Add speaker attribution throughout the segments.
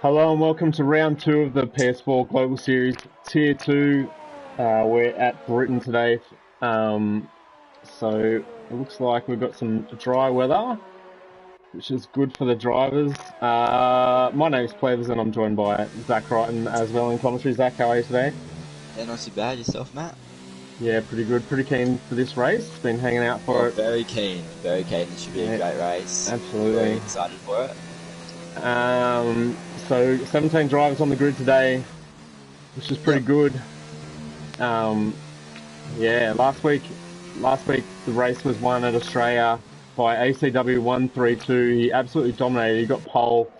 Speaker 1: Hello and welcome to round two of the PS4 Global Series Tier 2. We're at Britain today, so it looks like we've got some dry weather, which is good for the drivers. My name's Plevers and I'm joined by Zach Crichton as well in commentary. Zach, how are you today?
Speaker 2: Yeah, not too bad. Yourself, Matt?
Speaker 1: Yeah, pretty good. Pretty keen for this race. Been hanging out for it.
Speaker 2: Very keen. Very keen. This should be a great race.
Speaker 1: Absolutely.
Speaker 2: Very excited for it.
Speaker 1: So 17 drivers on the grid today, which is pretty good. Yeah, last week the race was won at Australia by ACW 132. He absolutely dominated. He got pole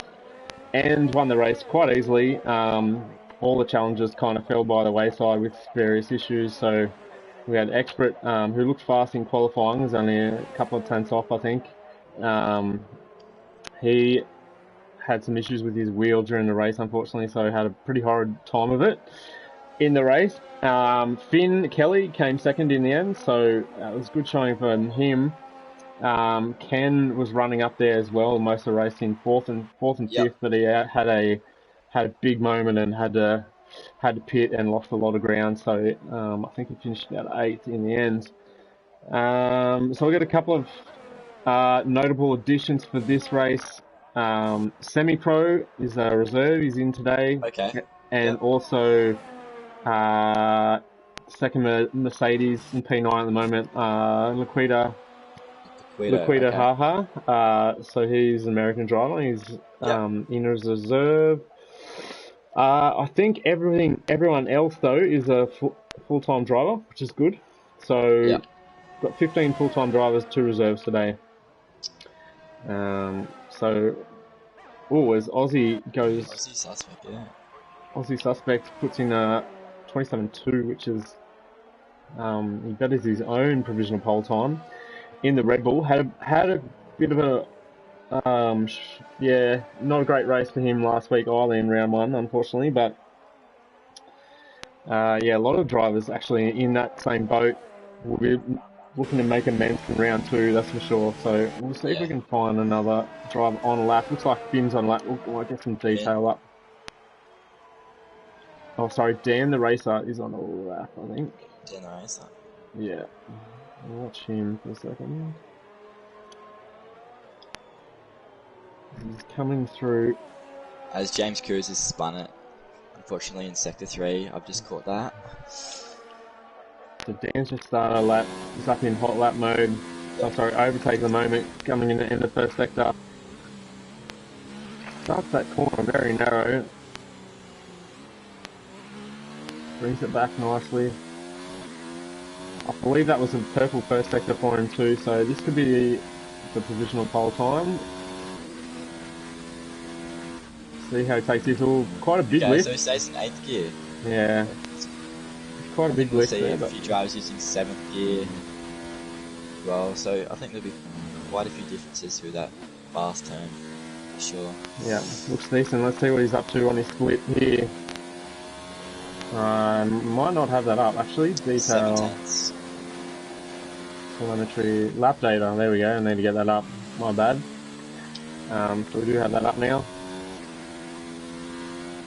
Speaker 1: and won the race quite easily. All the challenges kind of fell by the wayside with various issues. So we had Expert, who looked fast in qualifying, was only a couple of tenths off, I think. He had some issues with his wheel during the race, unfortunately, so had a pretty horrid time of it in the race. Finn Kelly came second in the end, so it was good showing for him. Ken was running up there as well most of the race in fourth and fifth, but he had a big moment and had to pit and lost a lot of ground. So I think he finished about 8th in the end. So we got a couple of notable additions for this race. Semi-Pro is a reserve. He's in today.
Speaker 2: Okay.
Speaker 1: And also second Mercedes in P9 at the moment, Laquita Haha. So he's an American driver. He's in as a reserve. I think everyone else though is a full-time driver, which is good. So got 15 full-time drivers, 2 reserves today. So as Aussie goes, Aussie Suspect puts in a 27.2, which is that is his own provisional pole time in the Red Bull. Had a bit of a not a great race for him last week either in round 1, unfortunately. But a lot of drivers actually in that same boat will be looking to make amends in round 2, that's for sure. So we'll see if we can find another driver on a lap. Looks like Finn's on a lap. We'll get some detail up. Oh, sorry, Dan the Racer is on a lap, I think.
Speaker 2: Dan the Racer.
Speaker 1: Yeah. I'll watch him for a second. He's coming through.
Speaker 2: As James Cruz has spun it, unfortunately in Sector 3, I've just caught that.
Speaker 1: So Dan's just started a lap. He's up in hot lap mode. Oh, sorry, overtake the moment, coming in the first sector. Starts that corner very narrow. Brings it back nicely. I believe that was a purple first sector for him too, so this could be the provisional pole time. See how he takes this. Quite a big lift.
Speaker 2: So he stays in 8th gear.
Speaker 1: Yeah. Quite a big lift there.
Speaker 2: A few drivers using 7th gear as well, so I think there'll be quite a few differences through that fast turn, for sure.
Speaker 1: Yeah, looks decent. Let's see what he's up to on his split here. Might not have that up actually. Detail. Telemetry lap data. There we go. I need to get that up. My bad. So we do have that up now.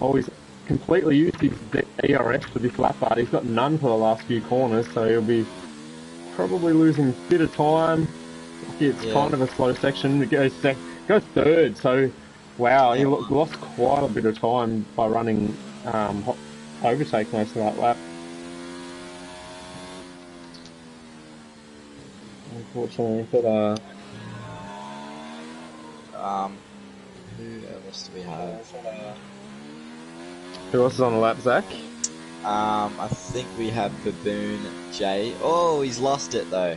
Speaker 1: Oh, he's completely used his ERS for this lap bar. He's got none for the last few corners, so he'll be probably losing a bit of time. It's kind of a slow section. It goes third. So wow, he lost quite a bit of time by running overtake most of that lap. Unfortunately, but
Speaker 2: who else do we have?
Speaker 1: Who else is on the lap, Zach?
Speaker 2: I think we have Baboon J. Oh, he's lost it though.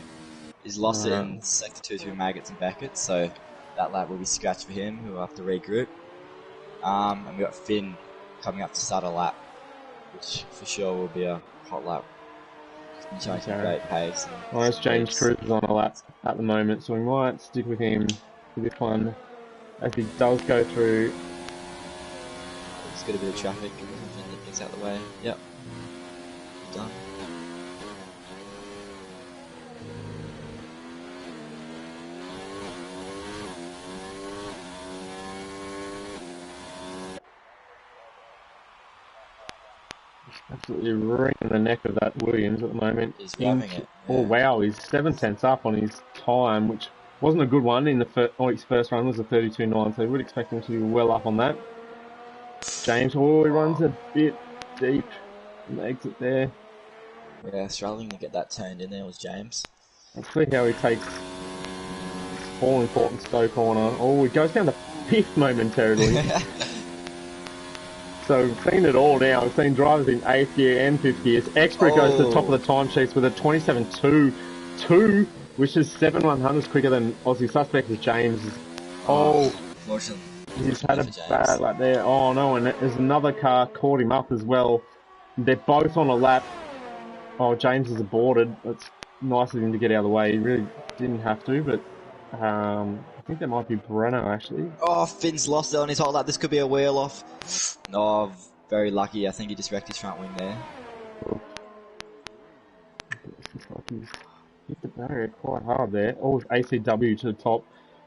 Speaker 2: He's lost it in Sector 2 through Maggots and Beckett, so that lap will be scratched for him, who will have to regroup. And we got Finn coming up to start a lap, which for sure will be a hot lap. He's showing some great pace.
Speaker 1: Well, James Cruz is on a lap at the moment, so we might stick with him for this one as he does go through.
Speaker 2: There's got a bit of traffic, gets out of the way. Yep. Done.
Speaker 1: Absolutely wringing the neck of that Williams at the moment.
Speaker 2: He's revving it. Yeah.
Speaker 1: Oh wow, he's 7/10 up on his time, which wasn't a good one in the his first run was a 32.9, so we would expect him to be well up on that. James, he runs a bit deep, makes it there.
Speaker 2: Yeah, struggling to get that turned in there was James.
Speaker 1: Let's see how he takes all important Stowe corner. Oh, he goes down to 5th momentarily. So we've seen it all now. We've seen drivers in 8th gear and 5th gears. Expert goes to the top of the timesheets with a 27.2, which is 7/100s quicker than Aussie suspect as James.
Speaker 2: Unfortunately.
Speaker 1: He's had a bad lap there. Oh no, and there's another car caught him up as well. They're both on a lap. Oh, James is aborted. It's nice of him to get out of the way. He really didn't have to, but I think that might be Breno actually.
Speaker 2: Oh, Finn's lost it on his whole lap. This could be a wheel off. Oh, very lucky. I think he just wrecked his front wing there.
Speaker 1: Looks like he's hit the barrier quite hard there. Oh, ACW to the top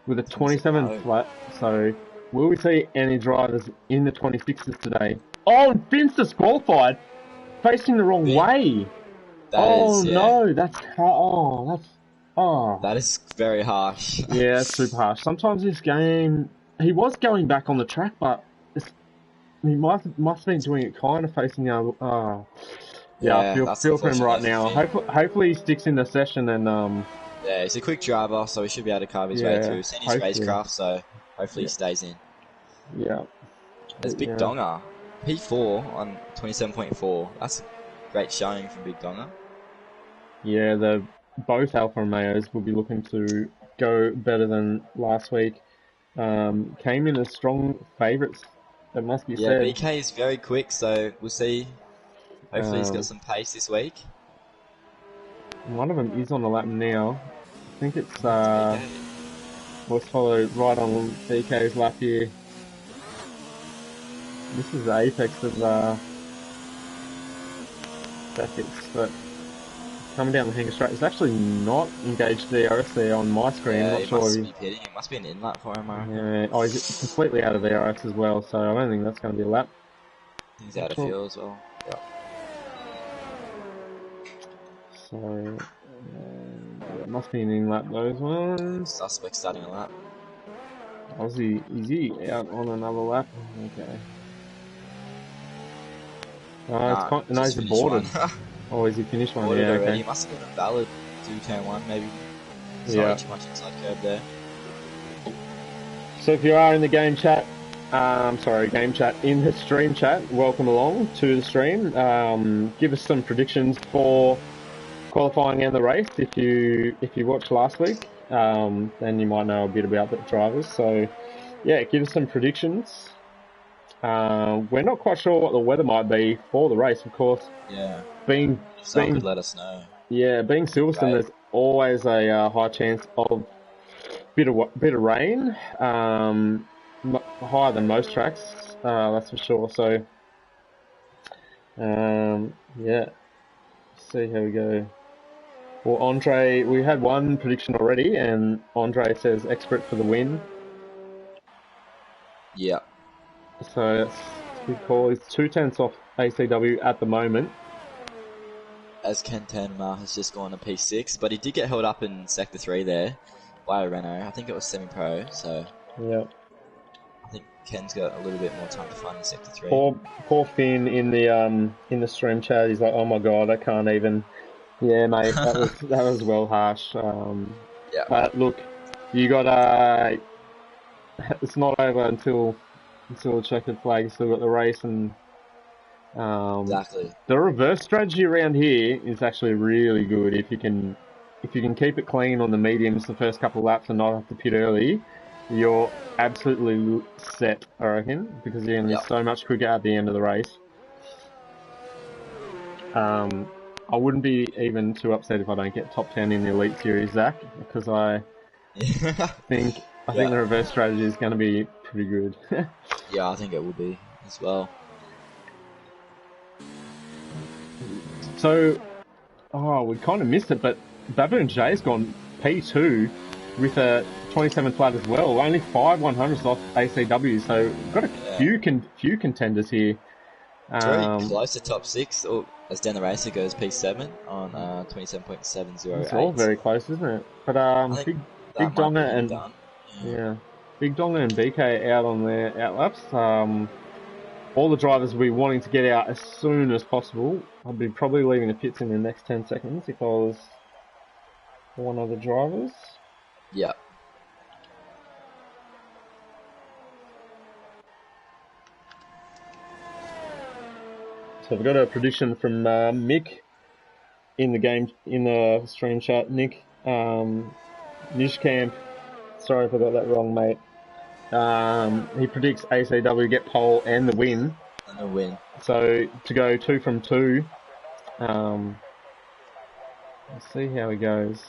Speaker 1: with a 27 flat. So, will we see any drivers in the 26s today? Oh, and Finn's disqualified. Facing the wrong way. No, that's
Speaker 2: that is very harsh.
Speaker 1: Yeah, it's super harsh. Sometimes this game, he was going back on the track, but he must have been doing it kind of facing the other. I feel for him right now. Hopefully he sticks in the session and
Speaker 2: yeah, he's a quick driver, so he should be able to carve his way through. Seen his racecraft, so hopefully he stays in.
Speaker 1: Yeah.
Speaker 2: There's Big Donga, P4 on 27.4. That's a great showing from Big Donga.
Speaker 1: Yeah, both Alfa Romeos will be looking to go better than last week. Came in as strong favourites, it must be said.
Speaker 2: Yeah, BK is very quick, so we'll see. Hopefully he's got some pace this week.
Speaker 1: One of them is on the lap now. I think it's let's follow right on BK's lap here. This is the apex of Beckett, but coming down the hanger straight. It's actually not engaged DRS there on my screen.
Speaker 2: Yeah,
Speaker 1: I'm not sure
Speaker 2: must be pitting. It must be an in-lap for him, I reckon.
Speaker 1: Yeah. Oh, he's completely out of DRS as well, so I don't think that's going to be a lap.
Speaker 2: He's out of fuel as well. Yeah.
Speaker 1: So, it must be an in-lap those ones.
Speaker 2: Suspect starting a lap.
Speaker 1: Aussie, is he out on another lap? Okay. No, he's aborted. Oh, is he finished one? Yeah, okay.
Speaker 2: He must have got a valid 2-10-1, maybe. Sorry, too much inside curve there.
Speaker 1: So if you are in the game chat, in the stream chat, welcome along to the stream. Give us some predictions for qualifying and the race. If you watched last week, then you might know a bit about the drivers. So yeah, give us some predictions. We're not quite sure what the weather might be for the race, of course.
Speaker 2: Yeah.
Speaker 1: Could
Speaker 2: let us know.
Speaker 1: Yeah, being Silverstone, there's always a high chance of bit of rain, higher than most tracks, that's for sure. So, yeah, see how we go. Well, Andre, we had one prediction already, and Andre says expert for the win.
Speaker 2: Yeah.
Speaker 1: So that's a good call. He's 2/10 off ACW at the moment.
Speaker 2: As Ken Tenma has just gone to P6, but he did get held up in Sector 3 there by a Renault. I think it was semi-pro, so
Speaker 1: yeah.
Speaker 2: I think Ken's got a little bit more time to find in Sector 3.
Speaker 1: Poor Finn in the stream chat. He's like, oh my god, I can't even. Yeah, mate, that was well harsh.
Speaker 2: Yeah.
Speaker 1: But look, you got it's not over until the checkered flag. You still got the race and.
Speaker 2: Exactly.
Speaker 1: The reverse strategy around here is actually really good. If you can keep it clean on the mediums the first couple of laps and not have to pit early, you're absolutely set, I reckon, because you're going to be so much quicker at the end of the race. I wouldn't be even too upset if I don't get top 10 in the Elite Series, Zach, because I think the reverse strategy is going to be pretty good.
Speaker 2: Yeah, I think it will be as well.
Speaker 1: So, we kind of missed it, but Baboon J's gone P2 with a 27 flat as well. Only 5 100s off ACW, so we've got a few contenders here.
Speaker 2: It's very close to top 6. Oh, as Dan the Racer goes P7 on 27.708.
Speaker 1: It's all very close, isn't it? But
Speaker 2: I think
Speaker 1: Big
Speaker 2: that might be
Speaker 1: Donga
Speaker 2: him
Speaker 1: and
Speaker 2: done.
Speaker 1: yeah, Big Donga and BK out on their outlaps. All the drivers will be wanting to get out as soon as possible. I'd be probably leaving the pits in the next 10 seconds if I was one of the drivers.
Speaker 2: Yeah.
Speaker 1: So we've got a prediction from Mick in the stream chat. Nick, Nishcamp, sorry if I got that wrong, mate. He predicts ACW get pole and the win.
Speaker 2: And a win.
Speaker 1: So to go 2 from 2. Let's see how he goes.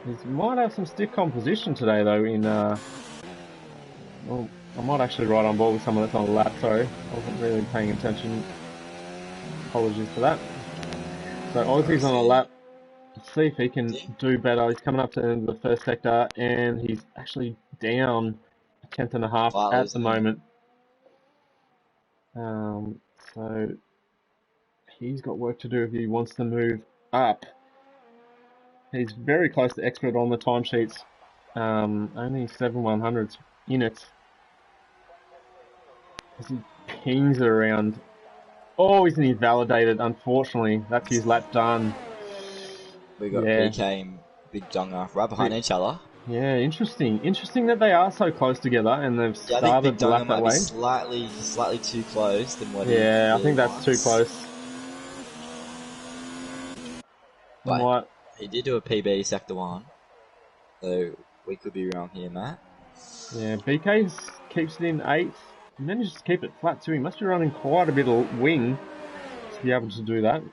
Speaker 1: He might have some stiff composition today, though. Well, I might actually ride on board with someone that's on the lap. Sorry, I wasn't really paying attention. Apologies for that. So Aussie's on a lap. Let's see if he can do better. He's coming up to the end of the first sector, and he's actually down a tenth and a half at the moment. So he's got work to do if he wants to move up. He's very close to expert on the timesheets. Only 7/100s in it. As he pings around. Oh, isn't he validated? Unfortunately, that's his lap done.
Speaker 2: We got BK and Big Donga right behind each other.
Speaker 1: Yeah, interesting. Interesting that they are so close together and they've started the lap that way.
Speaker 2: Slightly too close than what
Speaker 1: I think that's too close.
Speaker 2: But he did do a PB sector 1, so we could be wrong here, Matt.
Speaker 1: Yeah, BK keeps it in 8th. He manages to keep it flat too. He must be running quite a bit of wing to be able to do that.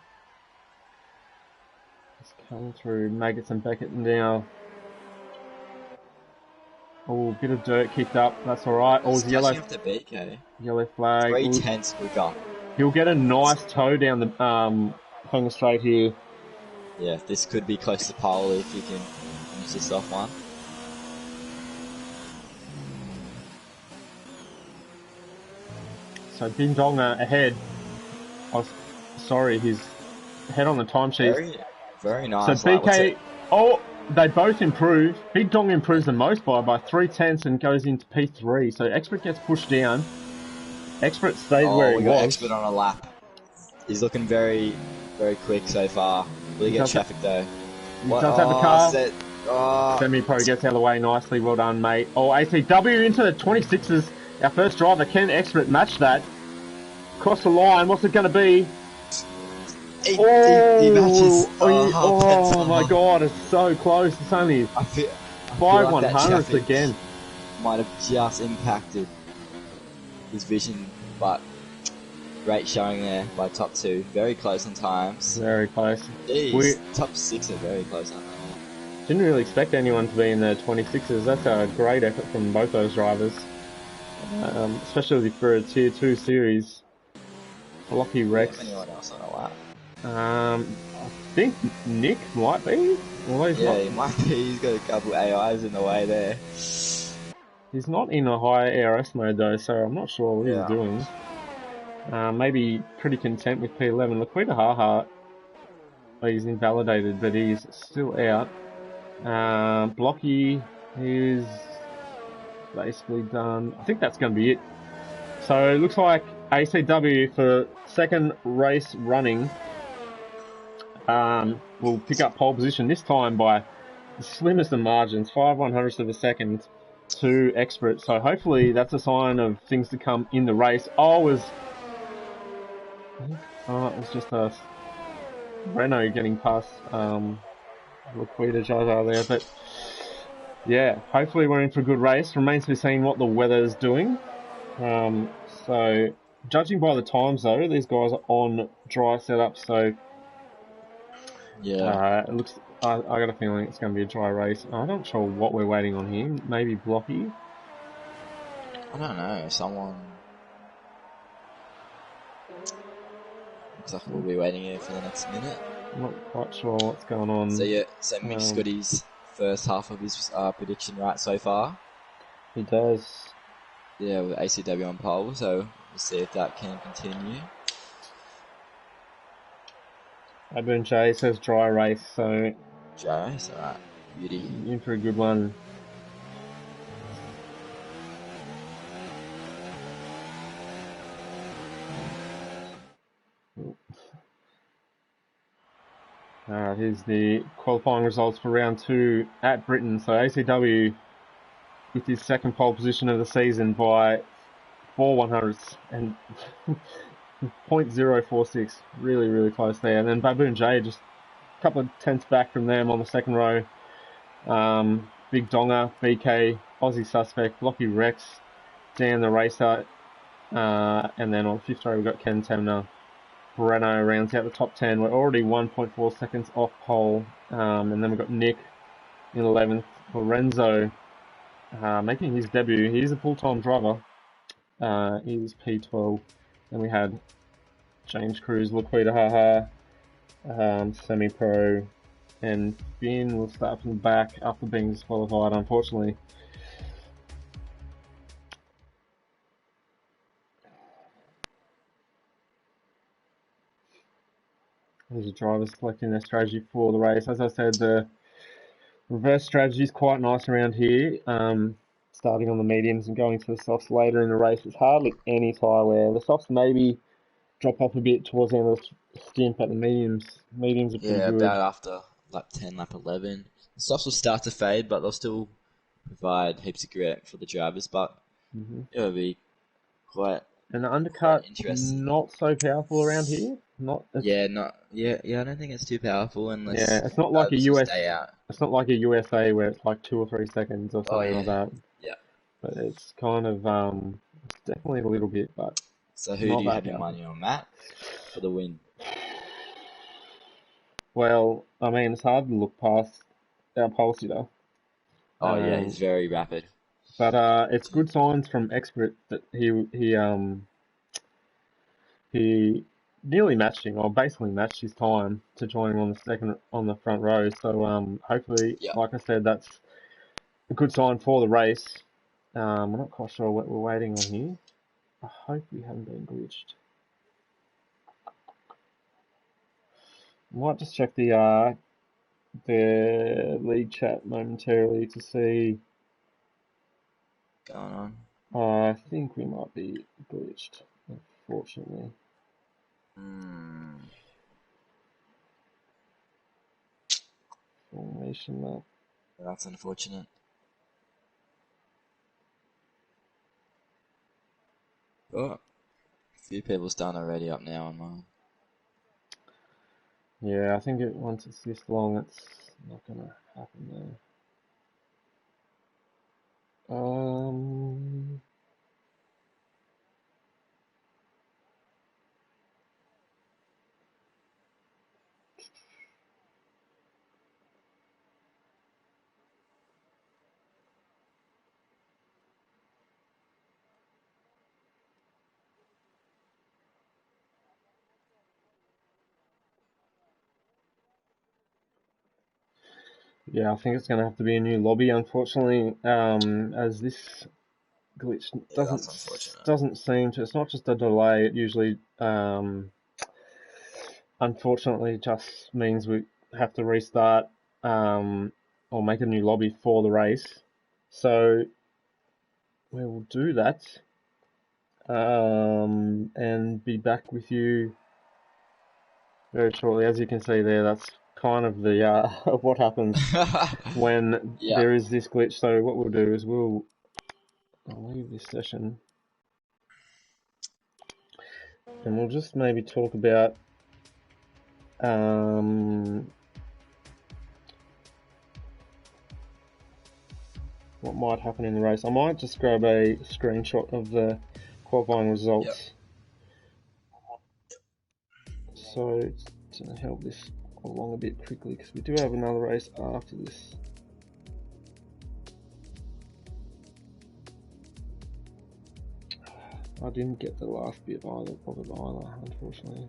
Speaker 1: Just coming through Maggots and Beckett now. Oh, bit of dirt kicked up. That's alright. Oh, yellow.
Speaker 2: After BK.
Speaker 1: Yellow flag.
Speaker 2: 3/10 we got.
Speaker 1: He'll get a nice toe down the Hunger Straight here.
Speaker 2: Yeah, this could be close to pole if you can finish this off one.
Speaker 1: So Big Donga ahead. He's ahead on the timesheet.
Speaker 2: Very nice.
Speaker 1: So BK, they both improve. Big Donga improves the most by 3/10 and goes into P3. So Expert gets pushed down. Expert stays where he was.
Speaker 2: Expert on a lap. He's looking very, very quick so far. Will he get traffic though?
Speaker 1: He does have a car. Semi-Pro gets out of the way nicely. Well done, mate. Oh, ACW into the 26s. Our first driver, Can Expert, match that. Cross the line. What's it going to be?
Speaker 2: He matches.
Speaker 1: Oh my god, it's so close. It's only 5/100ths again.
Speaker 2: Might have just impacted his vision, but great showing there by top 2. Very close on times.
Speaker 1: Very close.
Speaker 2: Jeez, top 6 are very close, aren't they?
Speaker 1: Didn't really expect anyone to be in the 26s. That's a great effort from both those drivers. Especially for a Tier 2 series. Blocky Rex.
Speaker 2: Anyone else on a lap?
Speaker 1: I think Nick might be.
Speaker 2: He might be. He's got a couple AIs in the way there.
Speaker 1: He's not in a high ARS mode though, so I'm not sure what he's doing. Maybe pretty content with P11. Laquita Haha, he's invalidated, but he's still out. Blocky is basically done. I think that's going to be it. So it looks like ACW for second race running will pick up pole position, this time by the slimmest of margins, 5/100ths of a second to Expert. So hopefully that's a sign of things to come in the race. It was just a Renault getting past Laquita Jaja there, but yeah, hopefully we're in for a good race. Remains to be seen what the weather's doing. So judging by the times though, these guys are on dry setup, so it looks. I got a feeling it's going to be a dry race. I'm not sure what we're waiting on here. Maybe Blocky.
Speaker 2: I don't know. Someone. Looks like we'll be waiting here for the next minute.
Speaker 1: I'm not quite sure what's going on.
Speaker 2: So Mick's got his first half of his prediction right so far.
Speaker 1: He does.
Speaker 2: Yeah, with ACW on pole, so we'll see if that can continue.
Speaker 1: Baboon J says dry race, so
Speaker 2: Gyros, alright. Beauty.
Speaker 1: in for a good one. Here's the qualifying results for round 2 at Britain. So ACW with his second pole position of the season by 4/100ths and 0.046. Really, really close there. And then Baboon J just a couple of tenths back from them on the second row. Big Donga, BK, Aussie Suspect, Lockie Rex, Dan the Racer, and then on fifth row we've got Ken Temner. Breno rounds out the top 10. We're already 1.4 seconds off pole. And then we've got Nick in 11th. Lorenzo making his debut. He's a full-time driver. He's P12. Then we had James Cruz, Laquita Haha, semi-pro, and Finn will start from the back after being disqualified, unfortunately. There's the drivers selecting their strategy for the race. As I said, the reverse strategy is quite nice around here. Starting on the mediums and going to the softs later in the race. There's hardly any tyre wear. The softs maybe drop off a bit towards the end of the stint, but the mediums are pretty good.
Speaker 2: About after lap 10, lap 11. The softs will start to fade, but they'll still provide heaps of grip for the drivers, but it'll be quite.
Speaker 1: And the undercut,
Speaker 2: interesting.
Speaker 1: not so powerful around here.
Speaker 2: I don't think it's too powerful unless.
Speaker 1: Yeah, it's not like a US.
Speaker 2: Stay out.
Speaker 1: It's not like a USA where it's like 2 or 3 seconds or something like that.
Speaker 2: Yeah.
Speaker 1: But it's kind of it's definitely a little bit, but.
Speaker 2: So who do you have your money on, Matt, for the win?
Speaker 1: Well, I mean, it's hard to look past our pole sitter.
Speaker 2: He's very rapid.
Speaker 1: But it's good signs from Expert that he nearly matched him, or basically matched his time to join him on the front row. So hopefully, like I said, that's a good sign for the race. We're not quite sure what we're waiting on here. I hope we haven't been glitched. Might just check the lead chat momentarily to see.
Speaker 2: Going on.
Speaker 1: I think we might be glitched, unfortunately. Formation map.
Speaker 2: That's unfortunate. Oh, a few people's done already up now online.
Speaker 1: Yeah, I think once it's this long, it's not gonna happen there. Yeah, I think it's going to have to be a new lobby, unfortunately, as this glitch doesn't seem to. It's not just a delay. It usually, unfortunately, just means we have to restart or make a new lobby for the race. So we will do that and be back with you very shortly. As you can see there, that's kind of the what happens when there is this glitch. So what we'll do is I'll leave this session and we'll just maybe talk about what might happen in the race. I might just grab a screenshot of the qualifying results. So it's going to help this along a bit quickly because we do have another race after this. I didn't get the last bit of it either, unfortunately.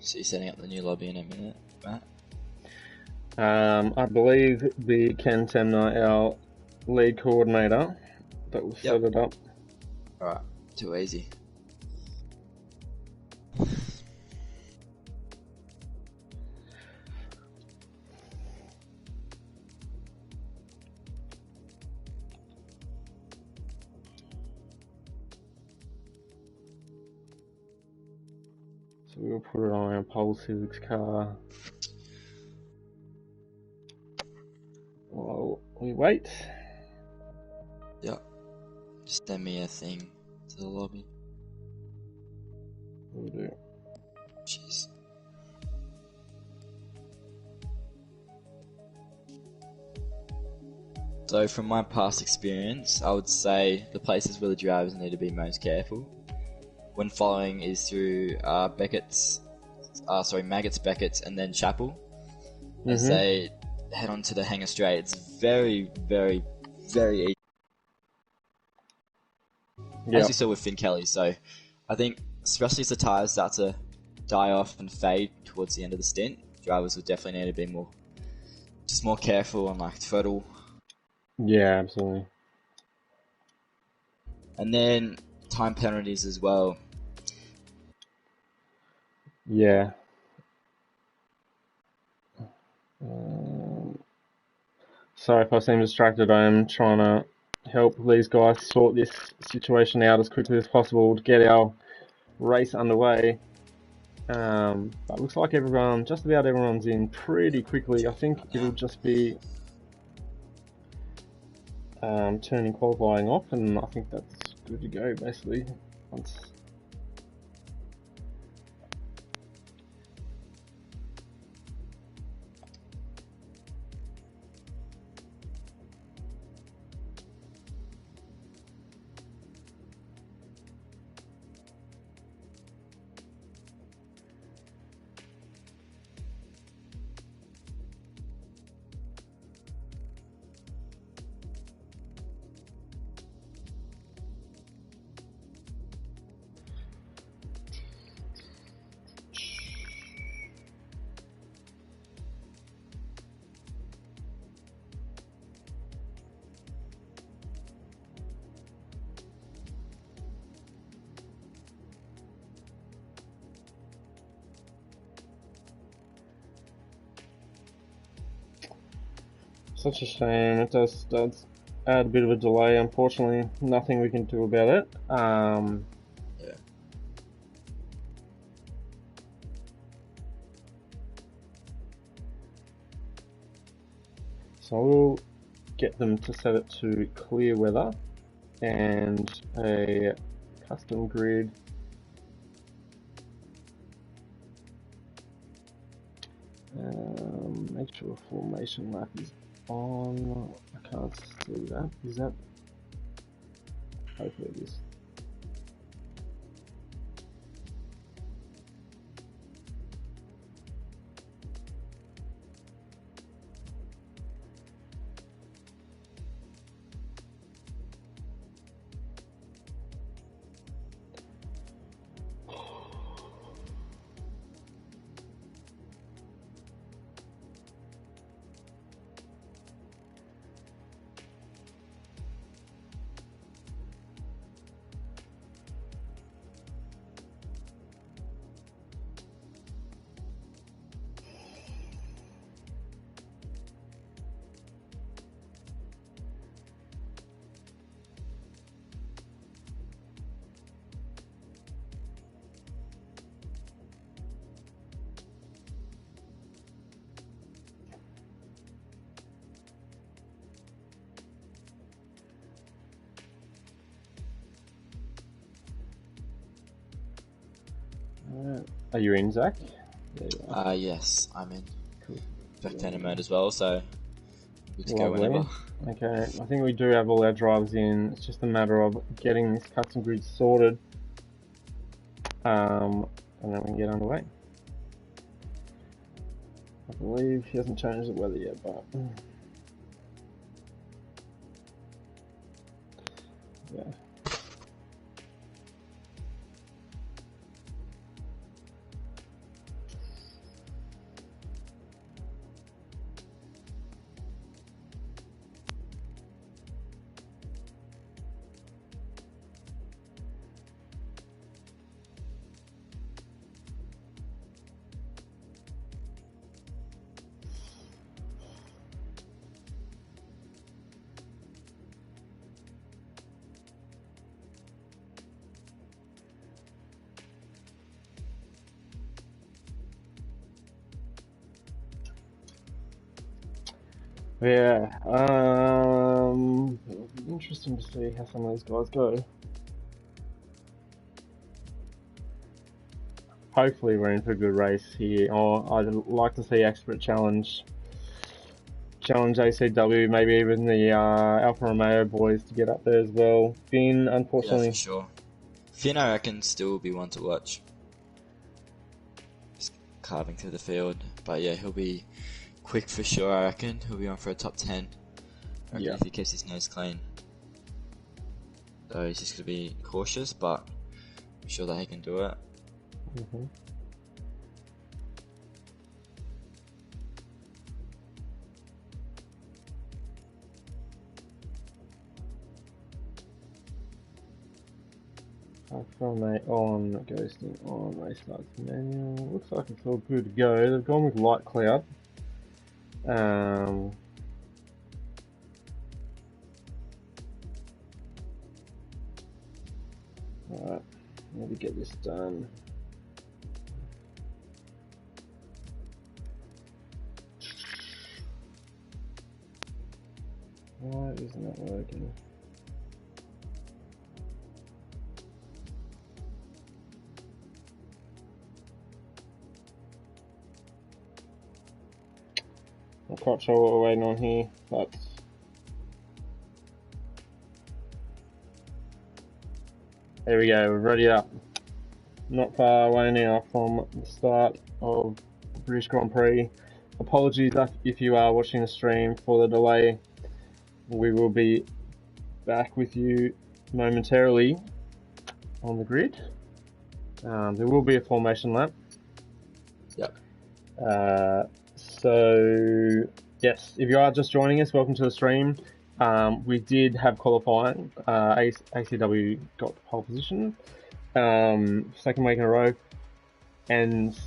Speaker 2: So you're setting up the new lobby in a minute, Matt?
Speaker 1: I believe the Ken Temner, our lead coordinator, that will set it up.
Speaker 2: Alright, too easy.
Speaker 1: So we'll put it on our Pole Civics car while we wait.
Speaker 2: Yep. Just send me a thing to the lobby.
Speaker 1: We'll do.
Speaker 2: Jeez. So from my past experience, I would say the places where the drivers need to be most careful when following is through Maggots, Beckett's, and then Chapel. As they head on to the Hangar Straight, it's very, very, very easy. As you saw with Finn Kelly, so I think, especially as the tyres start to die off and fade towards the end of the stint, drivers will definitely need to be more careful on like throttle.
Speaker 1: Yeah, absolutely.
Speaker 2: And then time penalties as well.
Speaker 1: Yeah. Sorry if I seem distracted. I am trying to help these guys sort this situation out as quickly as possible to get our race underway. But it looks like just about everyone's in pretty quickly. I think it'll just be turning qualifying off, and I think that's good to go basically. Once such a shame. It does add a bit of a delay. Unfortunately, nothing we can do about it.
Speaker 2: Yeah.
Speaker 1: So we'll get them to set it to clear weather and a custom grid. Make sure formation lap is on. I can't see that. Is that? Hopefully it is. Are you in, Zach?
Speaker 2: Yes, I'm in.
Speaker 1: Cool.
Speaker 2: Spectator mode as well, so good to go whenever.
Speaker 1: Okay, I think we do have all our drivers in. It's just a matter of getting this custom grid sorted, and then we can get underway. I believe he hasn't changed the weather yet, but yeah. Yeah. It'll be interesting to see how some of these guys go. Hopefully we're in for a good race here. Oh, I'd like to see Expert challenge ACW, maybe even the Alfa Romeo boys to get up there as well. Finn,
Speaker 2: Yeah,
Speaker 1: unfortunately.
Speaker 2: for sure. Finn, I reckon, still be one to watch. Just carving through the field. But yeah, he'll be quick for sure, I reckon. He'll be on for a top 10. I reckon if he keeps his nose clean. So he's just going to be cautious, but I'm sure that he can do it.
Speaker 1: Mm-hmm. From a on, ghosting on, race starts manual. Looks like it's all good to go. They've gone with light cloud. Alright, maybe get this done. Why isn't that working? I'm quite sure what we're waiting on here, but there we go, we're ready up. Not far away now from the start of the British Grand Prix. Apologies if you are watching the stream for the delay. We will be back with you momentarily on the grid. There will be a formation lap.
Speaker 2: Yep.
Speaker 1: So, yes, if you are just joining us, welcome to the stream. We did have qualifying. ACW got pole position, second week in a row, and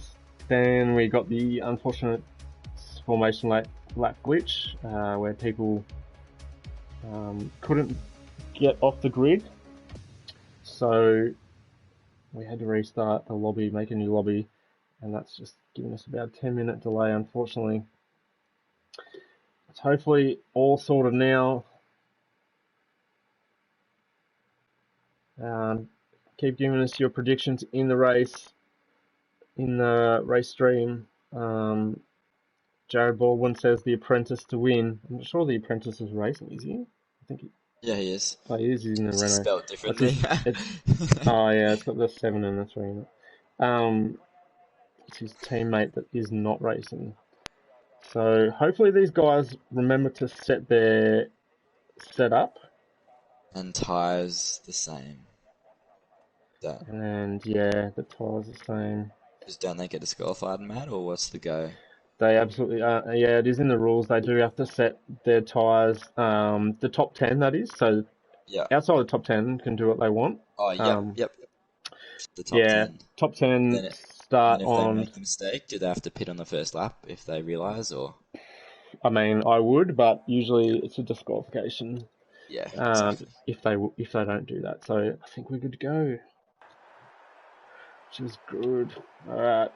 Speaker 1: then we got the unfortunate formation lap glitch, where people couldn't get off the grid, so we had to restart the lobby, make a new lobby, and that's just given us about a 10-minute delay, unfortunately. It's hopefully all sorted now. Keep giving us your predictions in the race, in the race stream. Jared Baldwin says the Apprentice to win. I'm not sure the Apprentice is racing, is he? I think
Speaker 2: Yeah, he is.
Speaker 1: Oh, he is using the
Speaker 2: It's just
Speaker 1: Renault.
Speaker 2: spelled differently.
Speaker 1: Oh yeah, it's got the 7 and the 3 in it. It's his teammate that is not racing. So hopefully these guys remember to set their setup.
Speaker 2: And tyres the same.
Speaker 1: And yeah, the tyres the same.
Speaker 2: Just don't they get disqualified, Matt, or what's the go?
Speaker 1: They absolutely are. Yeah, it is in the rules. They do have to set their tyres, the top 10 that is. So
Speaker 2: Yeah.
Speaker 1: outside the top 10 can do what they want.
Speaker 2: Oh, yep. The top
Speaker 1: Yeah,
Speaker 2: 10.
Speaker 1: top 10
Speaker 2: Then
Speaker 1: start
Speaker 2: if they
Speaker 1: on.
Speaker 2: make the mistake, do they have to pit on the first lap if they realise, or?
Speaker 1: I mean, I would, but usually it's a disqualification.
Speaker 2: Yeah, exactly.
Speaker 1: If they don't do that. So I think we're good to go, which is good. All right.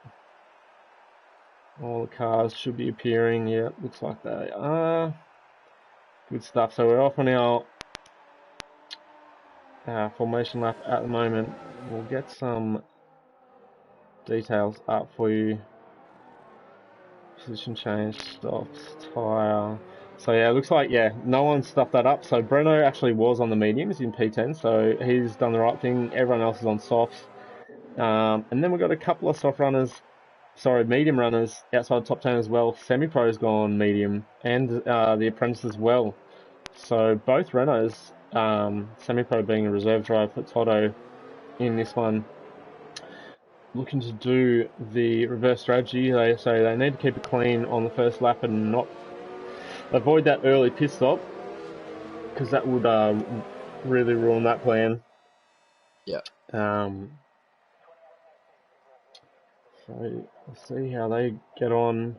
Speaker 1: All the cars should be appearing. Yeah, looks like they are. Good stuff. So we're off on our formation lap at the moment. We'll get some details up for you. Position change, stops, tyre. So yeah, it looks like, no one stuffed that up. So Breno actually was on the medium. He's in P10, so he's done the right thing. Everyone else is on softs. And then we've got a couple of medium runners outside the top 10 as well. Semi-Pro's gone medium, and the Apprentice as well. So both Renaults, Semi-Pro being a reserve drive for Toto in this one, looking to do the reverse strategy. They say they need to keep it clean on the first lap and not avoid that early pit stop, because that would really ruin that plan.
Speaker 2: Yeah.
Speaker 1: So we'll see how they get on.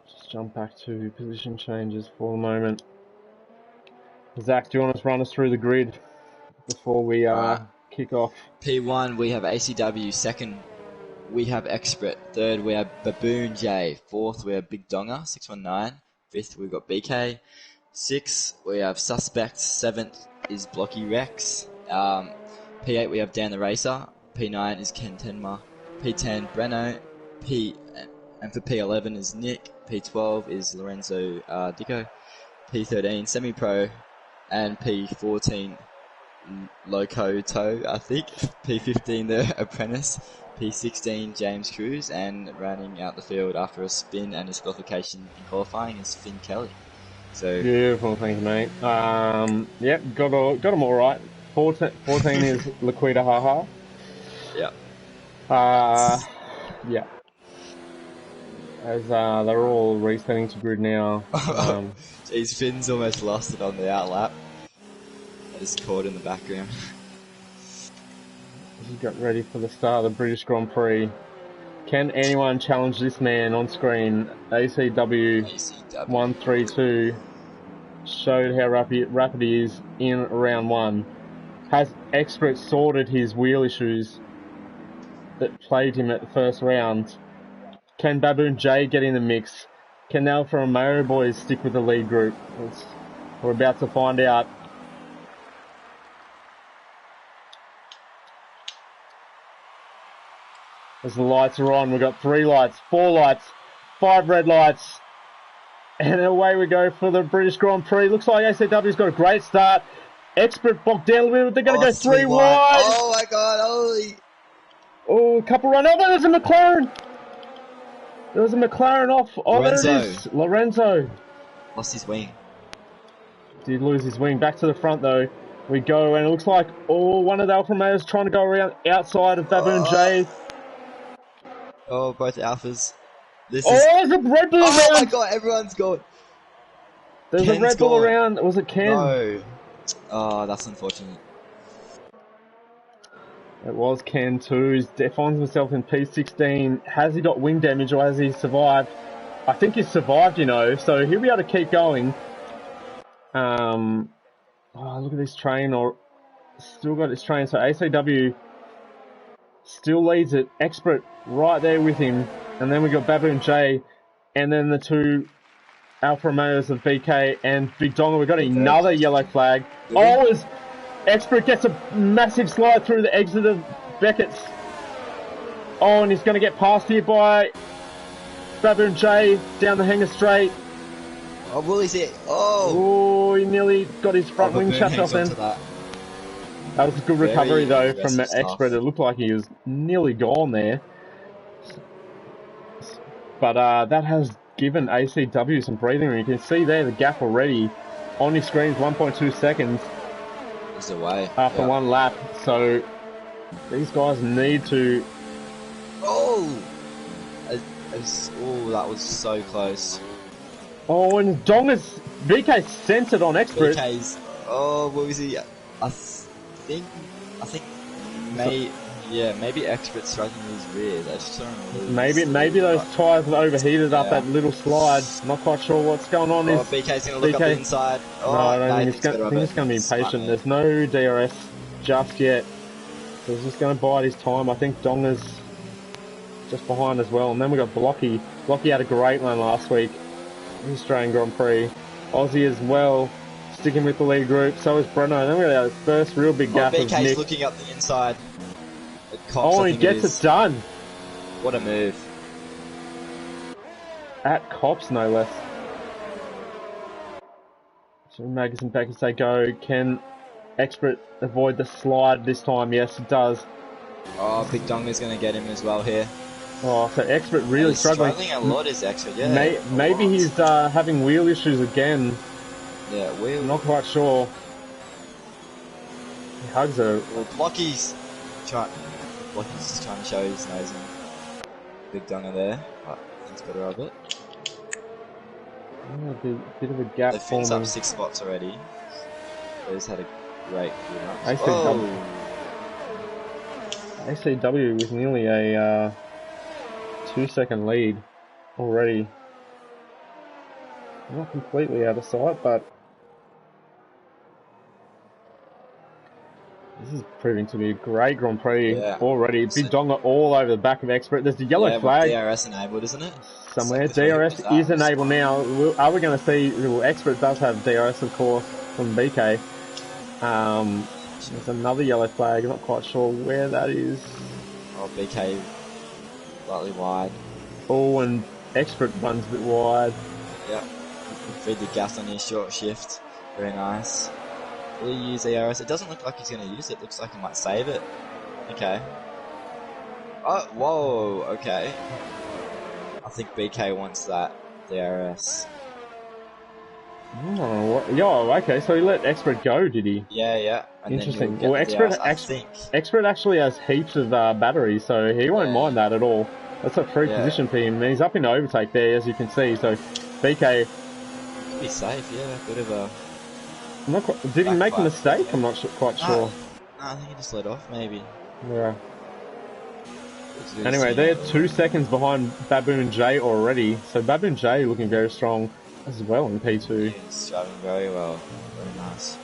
Speaker 1: Just jump back to position changes for the moment. Zach, do you want to run us through the grid before we kick off?
Speaker 2: P1, we have ACW second we have Expert. Third, we have Baboon J. Fourth, we have Big Donga, 619. Fifth, we've got BK. Sixth, we have Suspect. Seventh is Blocky Rex. P8, we have Dan the Racer. P9 is Ken Tenma. P10, Breno. And for P11 is Nick. P12 is Lorenzo Dico. P13, Semi-Pro. And P14, Loco Toe, I think. P15, The Apprentice. P16, James Cruz. And rounding out the field after a spin and disqualification in qualifying is Finn Kelly. So
Speaker 1: beautiful, thank you, mate. Yep, got them all right. 14 is Laquita Haha.
Speaker 2: yeah.
Speaker 1: Yeah. As they're all resetting to grid now.
Speaker 2: Jeez, Finn's almost lost it on the outlap. I just caught in the background.
Speaker 1: He got ready for the start of the British Grand Prix. Can anyone challenge this man on screen? ACW 132 showed how rapid he is in round one. Has Expert sorted his wheel issues that plagued him at the first round? Can Baboon J get in the mix? Can the Alfa Romeo boys stick with the lead group? We're about to find out. As the lights are on, we've got 3 lights, 4 lights, 5 red lights. And away we go for the British Grand Prix. Looks like ACW's got a great start. Expert bogged down a little bit. They're going to go 3 wide.
Speaker 2: Oh my god, holy.
Speaker 1: Oh, a couple run. Oh, there's a McLaren. There was a McLaren off. Oh,
Speaker 2: Lorenzo.
Speaker 1: there it is. Lorenzo.
Speaker 2: Lost his wing.
Speaker 1: Did lose his wing. Back to the front, though. We go, and it looks like one of the Alfa Romeos trying to go around outside of Baboon J.
Speaker 2: Oh, both Alphas.
Speaker 1: There's a Red Bull around.
Speaker 2: Oh my god, everyone's gone.
Speaker 1: There's a Red Bull around. Was it Ken?
Speaker 2: No. Oh, that's unfortunate.
Speaker 1: It was Ken too. He finds himself in P16. Has he got wing damage or has he survived? I think he's survived, so he'll be able to keep going. Look at this train, or still got his train. So ACW still leads it. Expert right there with him. And then we got Baboon J, and then the 2 Alfa Romeos of BK and Big Donga. We got another yellow flag. Oh, as Expert gets a massive slide through the exit of Beckett's. Oh, and he's going to get passed here by Baboon J down the hanger straight.
Speaker 2: Oh, will he see it? Oh,
Speaker 1: he nearly got his front wing chopped off then. That was a good recovery though from Expert. It looked like he was nearly gone there. But that has given ACW some breathing room. You can see there the gap already on your screen is 1.2 seconds.
Speaker 2: It's away.
Speaker 1: After one lap. So these guys need to...
Speaker 2: that was so close.
Speaker 1: Oh, and Donga's... VK centered on Expert.
Speaker 2: VK's... what was he? I think maybe Expert striking his rears. I just don't know.
Speaker 1: Maybe those tyres have overheated up that little slide. Not quite sure what's going on.
Speaker 2: BK's going to look up the inside.
Speaker 1: No, I don't think he's going to be patient. There's no DRS just yet. So he's just going to bide his time. I think Donga's just behind as well. And then we got Blocky. Blocky had a great one last week in the Australian Grand Prix. Aussie as well, sticking with the lead group. So is Breno. Then we got our first real big gap of Nick.
Speaker 2: BK's looking up the inside.
Speaker 1: Cops, he gets it done.
Speaker 2: What a move.
Speaker 1: At Cops, no less. So Magus and Beckett say go. Can Expert avoid the slide this time? Yes, it does.
Speaker 2: Oh, Big Donga's going to get him as well here.
Speaker 1: Oh, so Expert really struggling.
Speaker 2: Struggling a lot is Expert, yeah.
Speaker 1: Maybe he's having wheel issues again.
Speaker 2: Yeah, wheel.
Speaker 1: Not quite sure. He hugs her.
Speaker 2: Well, Blocky's just trying to show his nose and Big Donga there, but thinks better of it.
Speaker 1: A bit of a gap.
Speaker 2: They've finished up 6 spots already. They just had a great few laps.
Speaker 1: ACW with nearly a 2-second lead already. Not completely out of sight, but This is proving to be a great Grand Prix
Speaker 2: Yeah.
Speaker 1: already.
Speaker 2: So,
Speaker 1: Big Donga all over the back of Expert. There's the yellow
Speaker 2: yeah, with
Speaker 1: flag
Speaker 2: DRS enabled, isn't it?
Speaker 1: somewhere.
Speaker 2: Sector 3,
Speaker 1: DRS
Speaker 2: was that?
Speaker 1: is enabled now. Are we going to see? Well, Expert does have DRS, of course, from BK. There's another yellow flag. I'm not quite sure where that is.
Speaker 2: Oh, BK slightly wide.
Speaker 1: Oh, and Expert runs a bit wide.
Speaker 2: Yep. Feed the gas on your short shift. Very nice. Will he use DRS? It doesn't look like he's going to use it. Looks like he might save it. Okay. Oh, whoa, okay. I think BK wants that DRS.
Speaker 1: Oh, yeah, okay. So he let Expert go, did he?
Speaker 2: Yeah. And
Speaker 1: Interesting.
Speaker 2: Then
Speaker 1: Well, Expert actually has heaps of batteries, so he won't mind that at all. That's a free position for him. He's up in overtake there, as you can see. So BK.
Speaker 2: Be safe, yeah. Bit of a.
Speaker 1: I'm not quite, did he make a mistake? I'm not quite sure.
Speaker 2: No, I think he just let off, maybe.
Speaker 1: Yeah. Anyway, they're 2 seconds behind Baboon J already. So Baboon J looking very strong as well in P2.
Speaker 2: He's driving very well. Very nice.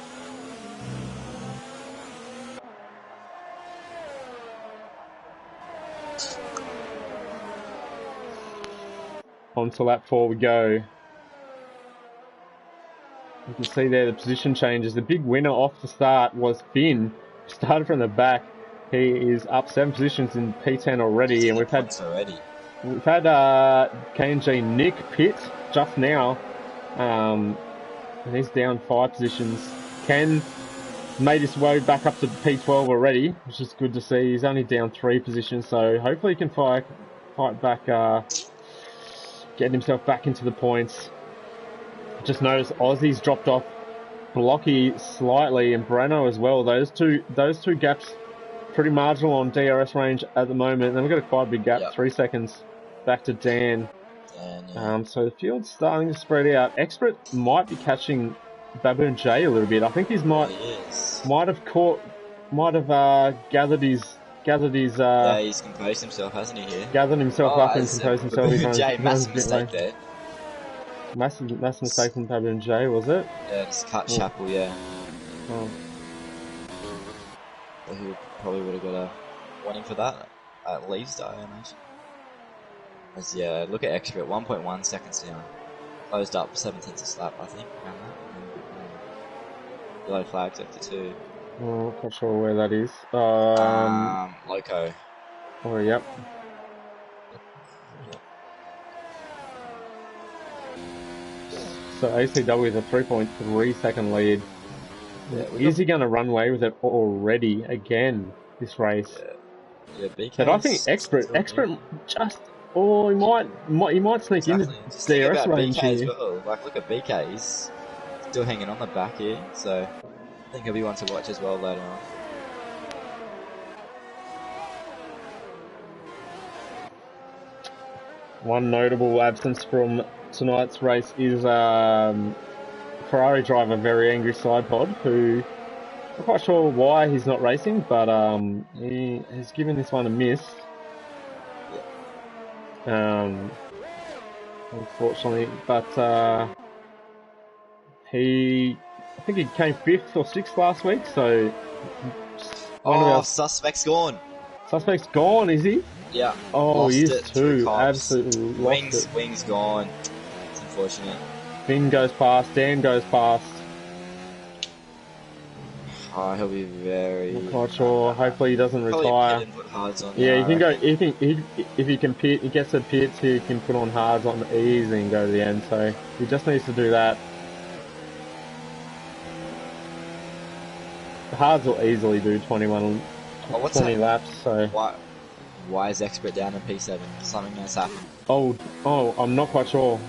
Speaker 1: On to lap 4 we go. You can see there the position changes. The big winner off the start was Finn. Started from the back. He is up 7 positions in P10 already, and we've had K&G Nick pit just now, and he's down 5 positions. Ken made his way back up to P12 already, which is good to see. He's only down 3 positions, so hopefully he can fight back, getting himself back into the points. Just noticed Aussie's dropped off Blocky slightly, and Breno as well. Those two gaps pretty marginal on DRS range at the moment. Then we've got a quite big gap, 3 seconds back to Dan. So the field's starting to spread out. Expert might be catching Baboon J a little bit. I think he might have gathered his.
Speaker 2: Yeah, he's composed himself, hasn't he? Here.
Speaker 1: Gathered himself up and composed himself.
Speaker 2: Baboon J, massive mistake there.
Speaker 1: Massive mistake from Baboon J, was it?
Speaker 2: Yeah, just cut Chapel, yeah.
Speaker 1: Oh.
Speaker 2: Well, he probably would have got a warning for that, at least, I imagine. As, yeah, look at Expert, 1.1 seconds down. Closed up 7/10 a slap, I think, around that. Yellow flag, sector 2.
Speaker 1: Oh, not sure where that is.
Speaker 2: Loco.
Speaker 1: Oh, yep. So ACW with a 3.3 second lead. Yeah, is he going to run away with it already again this race?
Speaker 2: Yeah,
Speaker 1: but I think Expert just he might sneak into DRS range
Speaker 2: BK
Speaker 1: here.
Speaker 2: as well. Like, look at BK, he's still hanging on the back here, so I think he'll be one to watch as well later on.
Speaker 1: One notable absence from tonight's race is Ferrari driver Very Angry Sidepod, who I'm not quite sure why he's not racing, but he has given this one a miss. Unfortunately, but I think he came 5th or 6th last week, so
Speaker 2: Suspect's gone.
Speaker 1: Suspect's gone, is he?
Speaker 2: Yeah.
Speaker 1: Oh, he is too. Absolutely lost it.
Speaker 2: Wings gone. It's unfortunate.
Speaker 1: Finn goes past, Dan goes past.
Speaker 2: Oh, he'll be very.
Speaker 1: I'm not sure. Hopefully he doesn't retire. Yeah, he can go. If he can pit, he gets the pits. He can put on hards on easy and go to the end. So he just needs to do that. The hards will easily do 20 laps. So
Speaker 2: why is Expert down in P7? Something has happened.
Speaker 1: Oh, I'm not quite sure.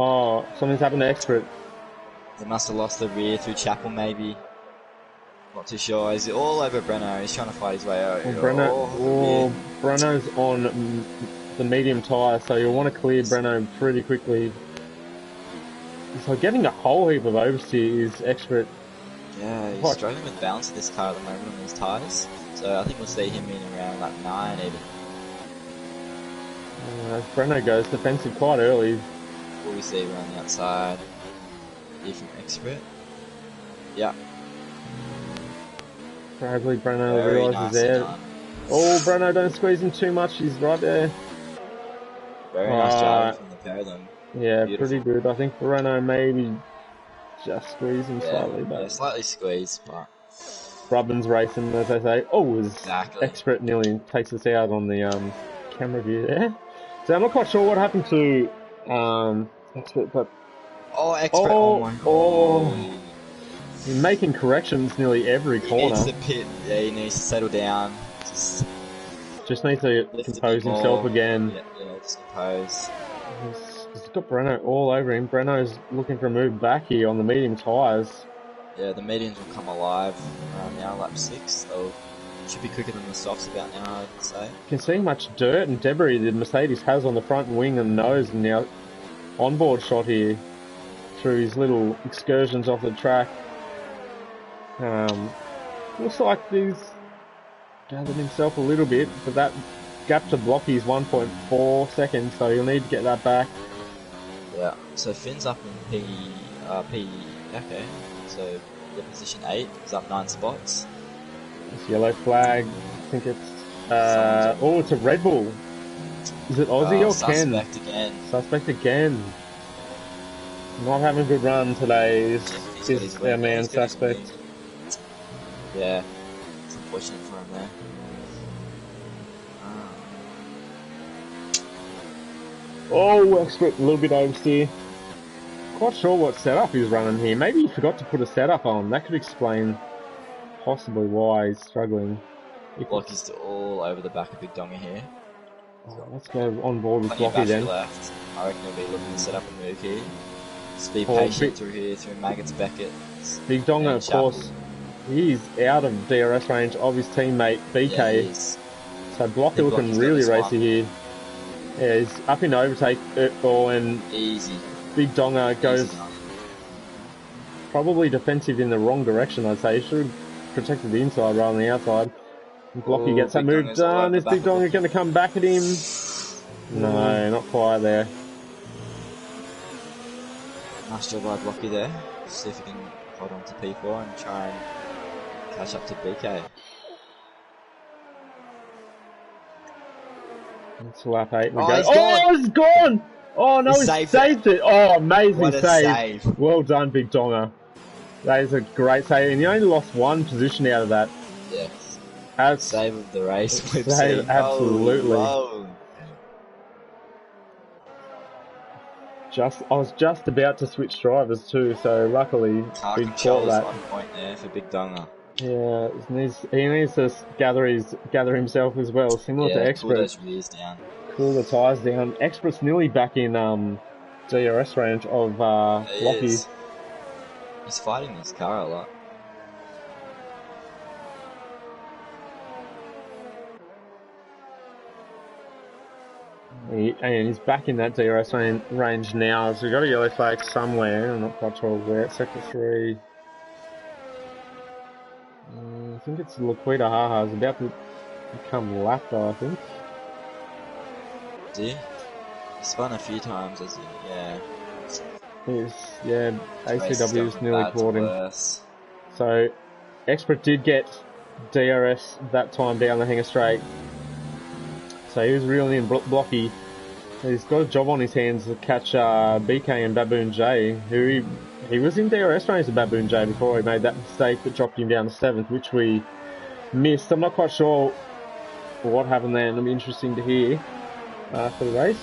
Speaker 1: Oh, something's happened to Expert.
Speaker 2: He must have lost the rear through Chapel, maybe. Not too sure. He's all over Breno. He's trying to fight his way out.
Speaker 1: Breno's on the medium tyre, so you'll want to clear Breno pretty quickly. So getting a whole heap of oversteer is Expert.
Speaker 2: Yeah, he's struggling with balance of this car at the moment on these tyres. So I think we'll see him in around lap 9 even.
Speaker 1: As Breno goes defensive quite early.
Speaker 2: What we see around the outside. Here from Expert. Yeah.
Speaker 1: Bradley Breno
Speaker 2: Very
Speaker 1: realises
Speaker 2: nicely
Speaker 1: there.
Speaker 2: done.
Speaker 1: Oh, Breno, don't squeeze him too much. He's right there.
Speaker 2: Very nice driving from the pair of them.
Speaker 1: Yeah,
Speaker 2: Beautiful.
Speaker 1: pretty good. I think Breno maybe just squeeze him slightly, but
Speaker 2: yeah, slightly squeezed, but
Speaker 1: Rubbin's racing, as they say. Oh,
Speaker 2: exactly.
Speaker 1: Expert nearly takes us out on the camera view there. So I'm not quite sure what happened to Expert, but
Speaker 2: Expert! Oh my god!
Speaker 1: He's making corrections nearly every corner.
Speaker 2: He needs to pit. Yeah, he needs to settle down.
Speaker 1: Just needs to compose himself again.
Speaker 2: Yeah, just compose.
Speaker 1: He's got Breno all over him. Breno's looking for a move back here on the medium tyres.
Speaker 2: Yeah, the mediums will come alive around now, lap 6. They'll should be quicker than the softs about now, I'd say.
Speaker 1: You can see much dirt and debris the Mercedes has on the front wing and nose, and now onboard shot here through his little excursions off the track. Looks like he's gathered himself a little bit, but that gap to Blocky is 1.4 seconds, so he'll need to get that back.
Speaker 2: Yeah, so Finn's up in okay, so the position 8 is up 9 spots.
Speaker 1: This yellow flag, I think it's, it's a Red Bull. Is it Aussie or Ken?
Speaker 2: Suspect again.
Speaker 1: Suspect again. Not having a good run today is our man Suspect.
Speaker 2: Yeah, it's unfortunate for him there.
Speaker 1: Expert a little bit oversteer. Quite sure what setup he's running here. Maybe he forgot to put a setup on. That could explain possibly why he's struggling.
Speaker 2: Blocky's all over the back of Big Donga here.
Speaker 1: Let's go on board with Blocky then.
Speaker 2: Left. I reckon he'll be looking to set up a move here. Just be patient through here, through Maggots, Beckett.
Speaker 1: Big Donga, of course, he's out of DRS range of his teammate BK.
Speaker 2: Yeah,
Speaker 1: so Blocky looking really racy here. Yeah, he's up in overtake, and
Speaker 2: easy.
Speaker 1: Big Donga goes probably defensive in the wrong direction, I'd say. He should have protected the inside rather than the outside. Blocky gets that move done. Is Big Donga going to come back at him? No, not quite there.
Speaker 2: Nice job by Blocky there. See if he can hold on to P4 and try and catch up to BK.
Speaker 1: It's lap 8.
Speaker 2: He's
Speaker 1: gone! Oh no, he saved it. Oh, amazing
Speaker 2: save.
Speaker 1: Well done, Big Donga. That is a great save, and he only lost one position out of that.
Speaker 2: Yes. Save of the race.
Speaker 1: Save, absolutely.
Speaker 2: Whoa.
Speaker 1: I was just about to switch drivers too, so luckily Big caught that.
Speaker 2: 1 point there for Big Donga.
Speaker 1: Yeah, he needs to gather himself as well, similar to Expert.
Speaker 2: Cool those rears down.
Speaker 1: Cool the tyres down. Expert's nearly back in DRS range of Blocky.
Speaker 2: He's fighting his car a lot.
Speaker 1: And he's back in that DRS range now, so we've got a yellow flag somewhere. I'm not quite sure where. Sector 3. I think it's Laquita Haha. Is about to become lapped, I think.
Speaker 2: He spun a few times, as
Speaker 1: ACW's nearly caught him. So, Expert did get DRS that time down the Hanger Straight. So he was reeling in Blocky. He's got a job on his hands to catch BK and Baboon J, who he was in DRS range with Baboon J before he made that mistake that dropped him down to 7th, which we missed. I'm not quite sure what happened there, and it'll be interesting to hear for the race.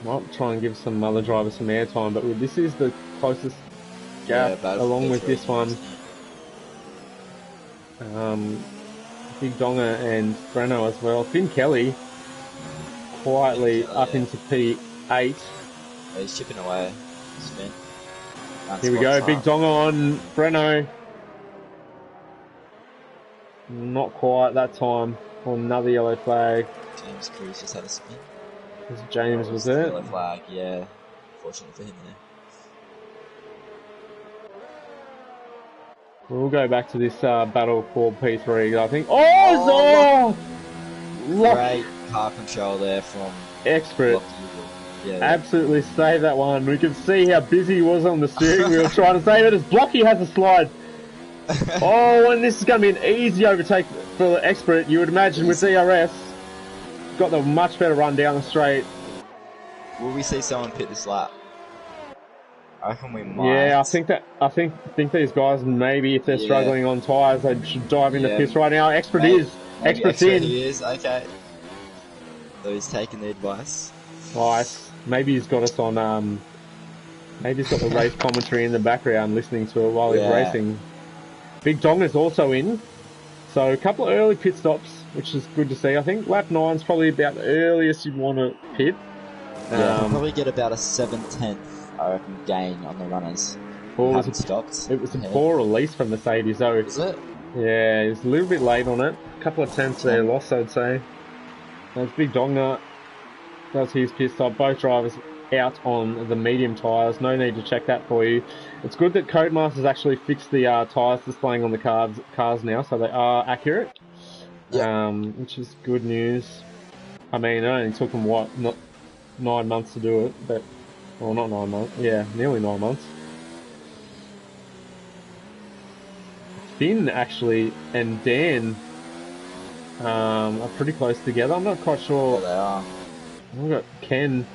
Speaker 1: Might try and give some other drivers some airtime, but this is the closest gap along with this one. Big Donga and Breno as well. Finn Kelly quietly up into P8.
Speaker 2: Yeah, he's chipping away. Spin.
Speaker 1: Here we go, Big Donga on Breno. Not quite that time. Another yellow flag.
Speaker 2: James Cruz just had a spin.
Speaker 1: James was it?
Speaker 2: Yellow flag, yeah. Fortunate for him there.
Speaker 1: We'll go back to this battle for P3, I think.
Speaker 2: Great car control there from
Speaker 1: Expert.
Speaker 2: Yeah,
Speaker 1: absolutely saved that one. We could see how busy he was on the steering wheel trying to save it as Blocky has a slide. Oh, and this is going to be an easy overtake for the Expert. You would imagine with DRS, got the much better run down the straight.
Speaker 2: Will we see someone pit this lap? I reckon we might.
Speaker 1: Yeah, I think these guys, maybe if they're struggling on tyres, they should dive into pits right now. Expert's in.
Speaker 2: He is, okay. So he's taking the advice.
Speaker 1: Nice. Maybe he's got us on, maybe he's got the race commentary in the background listening to it while he's racing. Big Dong is also in. So a couple of early pit stops, which is good to see. I think lap 9's probably about the earliest you'd want to pit.
Speaker 2: Yeah, we'll probably get about a 7/10, I reckon, gain on the runners. Haven't stopped.
Speaker 1: It was a poor release from Mercedes, though.
Speaker 2: Is it?
Speaker 1: Yeah, it's a little bit late on it. A couple of tenths there lost, I'd say. That's Big Donga. That's his pit stop. Both drivers out on the medium tyres. No need to check that for you. It's good that Codemasters actually fixed the tyres displaying on the cars now, so they are accurate. Which is good news. I mean, it only took them, what, not 9 months to do it, but... Well, not 9 months. Yeah, nearly 9 months. Finn, actually, and Dan are pretty close together. I'm not quite sure.
Speaker 2: Yeah, they are.
Speaker 1: We've got Ken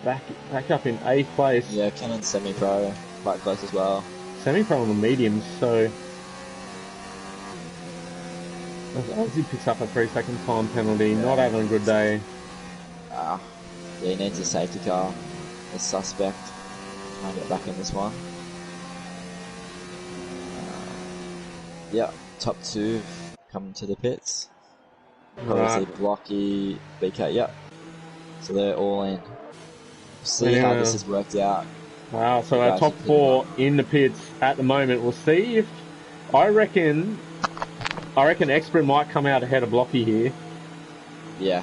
Speaker 1: back up in 8th place.
Speaker 2: Yeah, Ken and Semi-Pro quite close as well.
Speaker 1: Semi-Pro on the mediums, so... Ozzy picks up a 3-second time penalty, not having a good day.
Speaker 2: Yeah, he needs a safety car. The suspect. Trying to get back in this one. Yeah, top 2 coming to the pits. Obviously, Blocky, BK, yep. So they're all in. See how this has worked out.
Speaker 1: Wow, so our top 4 in the pits at the moment. We'll see if... I reckon Expert might come out ahead of Blocky here.
Speaker 2: Yeah,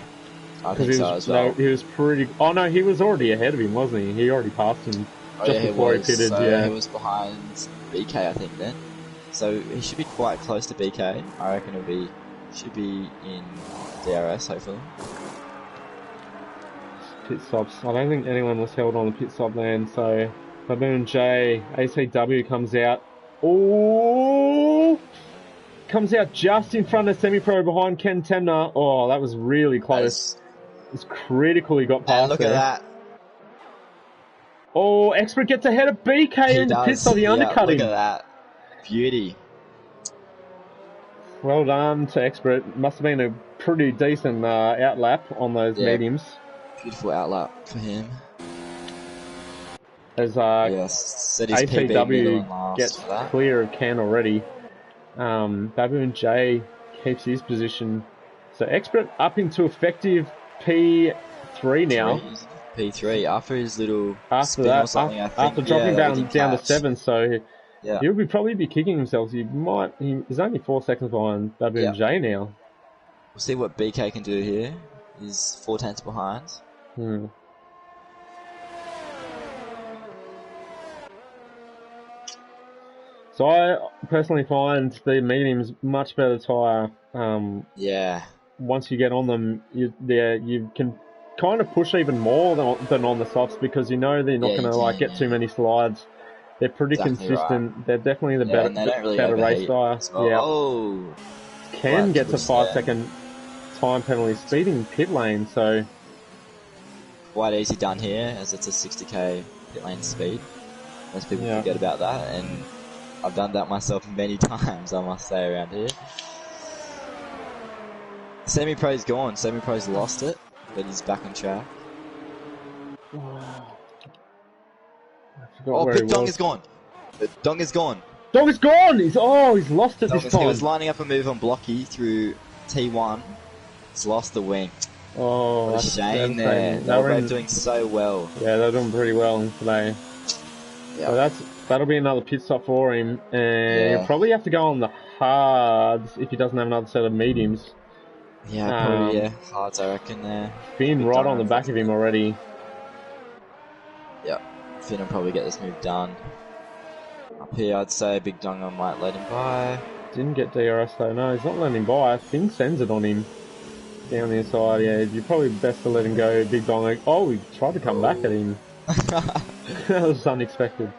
Speaker 2: I think so as well.
Speaker 1: No, he was pretty... Oh no, he was already ahead of him, wasn't he? He already passed him before he pitted.
Speaker 2: So he was behind BK, I think, then. So he should be quite close to BK. I reckon should be in DRS, hopefully.
Speaker 1: Pit stops. I don't think anyone was held on the pit stop land, so Baboon J, ACW comes out. Oh! Comes out just in front of Semi-Pro behind Ken Temner. Oh, that was really close. It's critical he got past
Speaker 2: look at that.
Speaker 1: Oh, Expert gets ahead of BK in the pit stop. He undercut him.
Speaker 2: Look at that. Beauty.
Speaker 1: Well done to Expert. Must have been a pretty decent outlap on those mediums.
Speaker 2: Beautiful outlap for him.
Speaker 1: As
Speaker 2: said his
Speaker 1: ACW gets clear of Ken already. Baboon J keeps his position. So Expert up into effective P3 now.
Speaker 2: P3 after his little
Speaker 1: after that, or something, I think. After dropping down to 7, so he'll probably be kicking himself. He's only 4 seconds behind Baboon J now.
Speaker 2: We'll see what BK can do here. He's 4 tenths behind.
Speaker 1: So I personally find the mediums much better tyre. Once you get on them, you can kind of push even more than on the softs because you know they're not going to get too many slides. They're pretty consistent. Right. They're definitely the better race tyre.
Speaker 2: Oh,
Speaker 1: Ken gets a 5-second time penalty speeding pit lane, so
Speaker 2: quite easy done here as it's a 60k pit lane speed. Most people forget about that, and I've done that myself many times, I must say, around here. Semi-Pro's gone. Semi-Pro's lost it, but he's back on track. Pit Dong is gone. Dong is gone.
Speaker 1: Dong is gone! He's lost it this time.
Speaker 2: He was lining up a move on Blocky through T1. He's lost the wing.
Speaker 1: Oh,
Speaker 2: what a shame there. They were doing so well.
Speaker 1: Yeah, they're doing pretty well today. So that'll be another pit stop for him. And he'll probably have to go on the hards if he doesn't have another set of mediums.
Speaker 2: Probably, hards, I reckon, there.
Speaker 1: Finn right on the back of him already.
Speaker 2: Yep. Finn will probably get this move done. Up here, I'd say Big Donga might let him by.
Speaker 1: Didn't get DRS though. No, he's not letting him by. Finn sends it on him. down the inside. Yeah, you're probably best to let him go. Big Dong. Oh, he tried to come back at him. That was unexpected.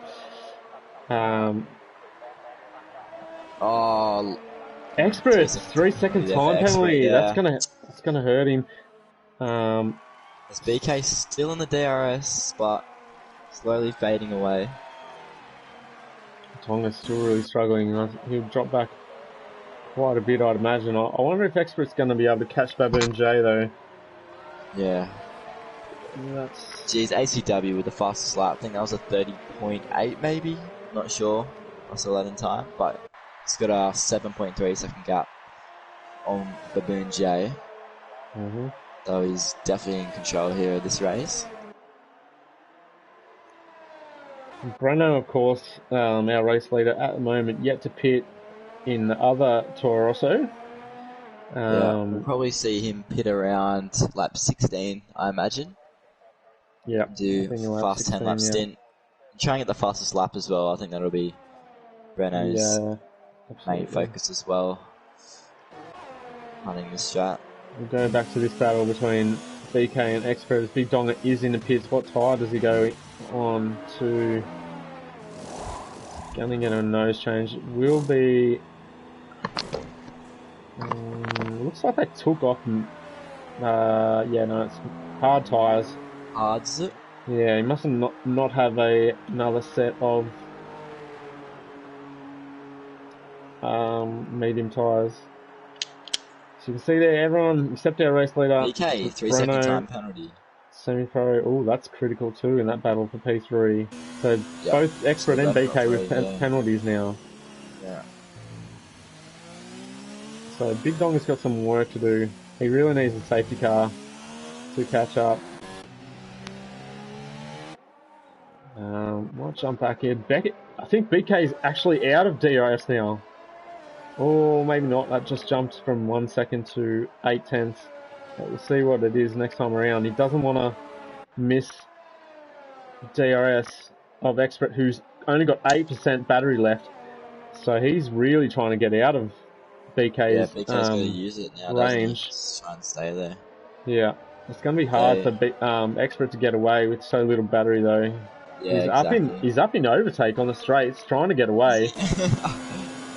Speaker 2: Oh,
Speaker 1: Expert 3 second time penalty.
Speaker 2: Yeah.
Speaker 1: That's gonna hurt him.
Speaker 2: As BK still in the DRS, but slowly fading away.
Speaker 1: Tonga's still really struggling. He'll drop back quite a bit, I'd imagine. I wonder if Expert's going to be able to catch Baboon J, though.
Speaker 2: Yeah. Geez, ACW with the fastest lap. I think that was a 30.8 maybe. Not sure. I saw that in time, but it's got a 7.3 second gap on Baboon J. So he's definitely in control here of this race.
Speaker 1: Breno, of course, our race leader at the moment, yet to pit in the other Toro Rosso.
Speaker 2: Yeah, we'll probably see him pit around lap 16, I imagine.
Speaker 1: Yeah.
Speaker 2: Do fast 10 lap stint. Try and get the fastest lap as well. I think that'll be Breno's main focus as well. Hunting this strat.
Speaker 1: We'll go back to this battle between BK and Expert. Big Donga is in the pits. What tire does he go on to? Gonna get a nose change. It will be. Looks like they took off. Yeah, no, it's hard tires.
Speaker 2: Hard, is it?
Speaker 1: Yeah, he must not have another set of medium tires. So you can see there, everyone except our race leader.
Speaker 2: BK, 3-second time penalty.
Speaker 1: Semi-pro. Oh, that's critical too in that battle for P3. So both Expert and BK with penalties now.
Speaker 2: Yeah.
Speaker 1: So Big Dong has got some work to do. He really needs a safety car to catch up. Might jump back here. I think BK is actually out of DRS now. Or maybe not. That just jumped from 1 second to 8/10. But we'll see what it is next time around. He doesn't want to miss DRS of Expert, who's only got 8% battery left. So he's really trying to get out of BK's
Speaker 2: BK's got to use it now,
Speaker 1: range.
Speaker 2: Just try and stay there.
Speaker 1: Yeah. It's going to be hard for Expert to get away with so little battery, though.
Speaker 2: Yeah,
Speaker 1: He's up in overtake on the straights, trying to get away.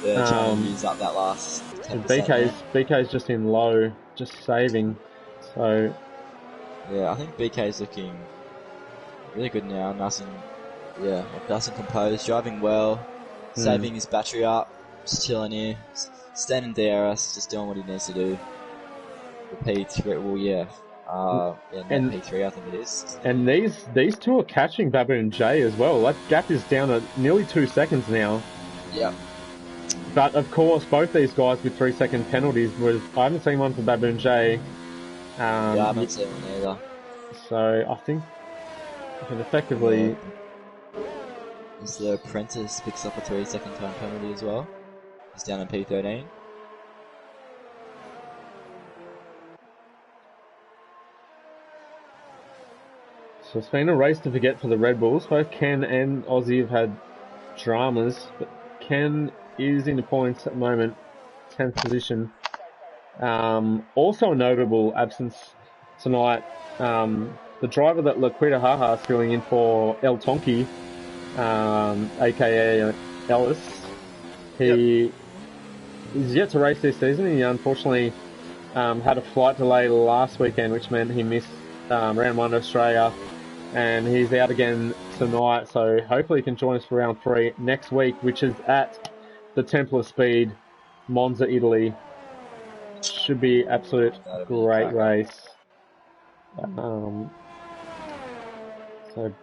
Speaker 2: Yeah, trying to use up that last 10%.
Speaker 1: BK's just in low, just saving. So
Speaker 2: yeah, I think BK's looking really good now. Nice and composed, driving well, saving his battery up, just chilling here, staying in DRS, just doing what he needs to do. The P3, P3 I think it is.
Speaker 1: And these two are catching Baboon J as well. That gap is down at nearly 2 seconds now.
Speaker 2: Yeah.
Speaker 1: But of course, both these guys with 3-second penalties I haven't seen one for Baboon J.
Speaker 2: I haven't seen one either.
Speaker 1: So I think effectively.
Speaker 2: As the apprentice picks up a 3-second time penalty as well. He's down in P13.
Speaker 1: So it's been a race to forget for the Red Bulls. Both Ken and Aussie have had dramas, but Ken is in the points at the moment, 10th position. Also a notable absence tonight. The driver that Laquita Haha is filling in for El Tonki, aka Ellis, he is yet to race this season. He unfortunately had a flight delay last weekend, which meant he missed round 1 of Australia, and he's out again tonight. So hopefully he can join us for round 3 next week, which is at the Temple of Speed, Monza, Italy. Should be absolute great race. So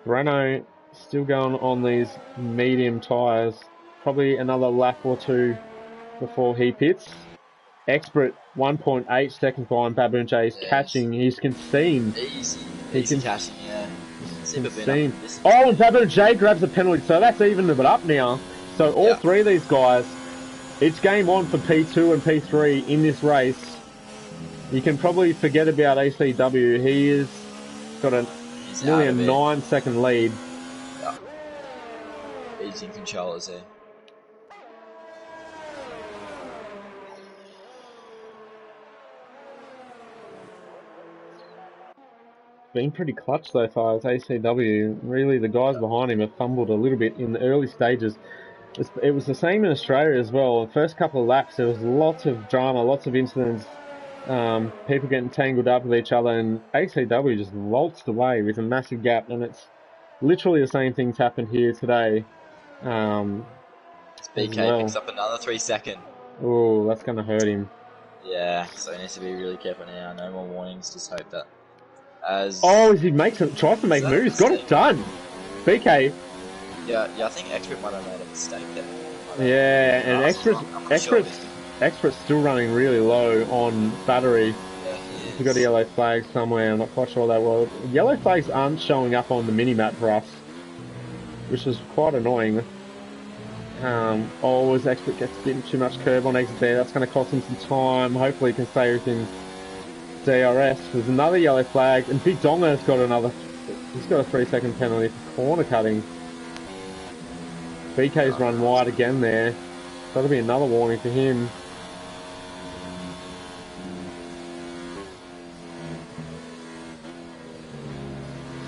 Speaker 1: Breno still going on these medium tyres. Probably another lap or two before he pits. Expert 1.8 seconds behind Baboon J is catching. He's conceding.
Speaker 2: Easy catching, yeah.
Speaker 1: Oh, and Baboon J grabs a penalty, so that's evened it up now. So all three of these guys, it's game on for P2 and P3 in this race. You can probably forget about ACW. He has got nearly a 9-second lead.
Speaker 2: Yeah. He's in control, is he?
Speaker 1: been pretty clutch so far. It's ACW. Really, the guys behind him have fumbled a little bit in the early stages. It was the same in Australia as well. The first couple of laps, there was lots of drama, lots of incidents, people getting tangled up with each other, and ACW just waltzed away with a massive gap, and it's literally the same things happened here today.
Speaker 2: BK picks up another 3 second.
Speaker 1: Oh, that's going to hurt him.
Speaker 2: Yeah, so he needs to be really careful now. No more warnings, just hope that
Speaker 1: as he tries to make moves, got it done. BK.
Speaker 2: Yeah, I think Expert might have made a mistake there.
Speaker 1: Yeah, and Expert's still running really low on battery.
Speaker 2: Yeah,
Speaker 1: We've got a yellow flag somewhere, I'm not quite sure what that was. Yellow flags aren't showing up on the mini-map for us, which is quite annoying. As Expert gets a bit too much curve on exit there, that's going to cost him some time. Hopefully he can stay within DRS. There's another yellow flag, and Big Donga's got he's got a 3 second penalty for corner cutting. BK's run wide again there. That'll be another warning for him.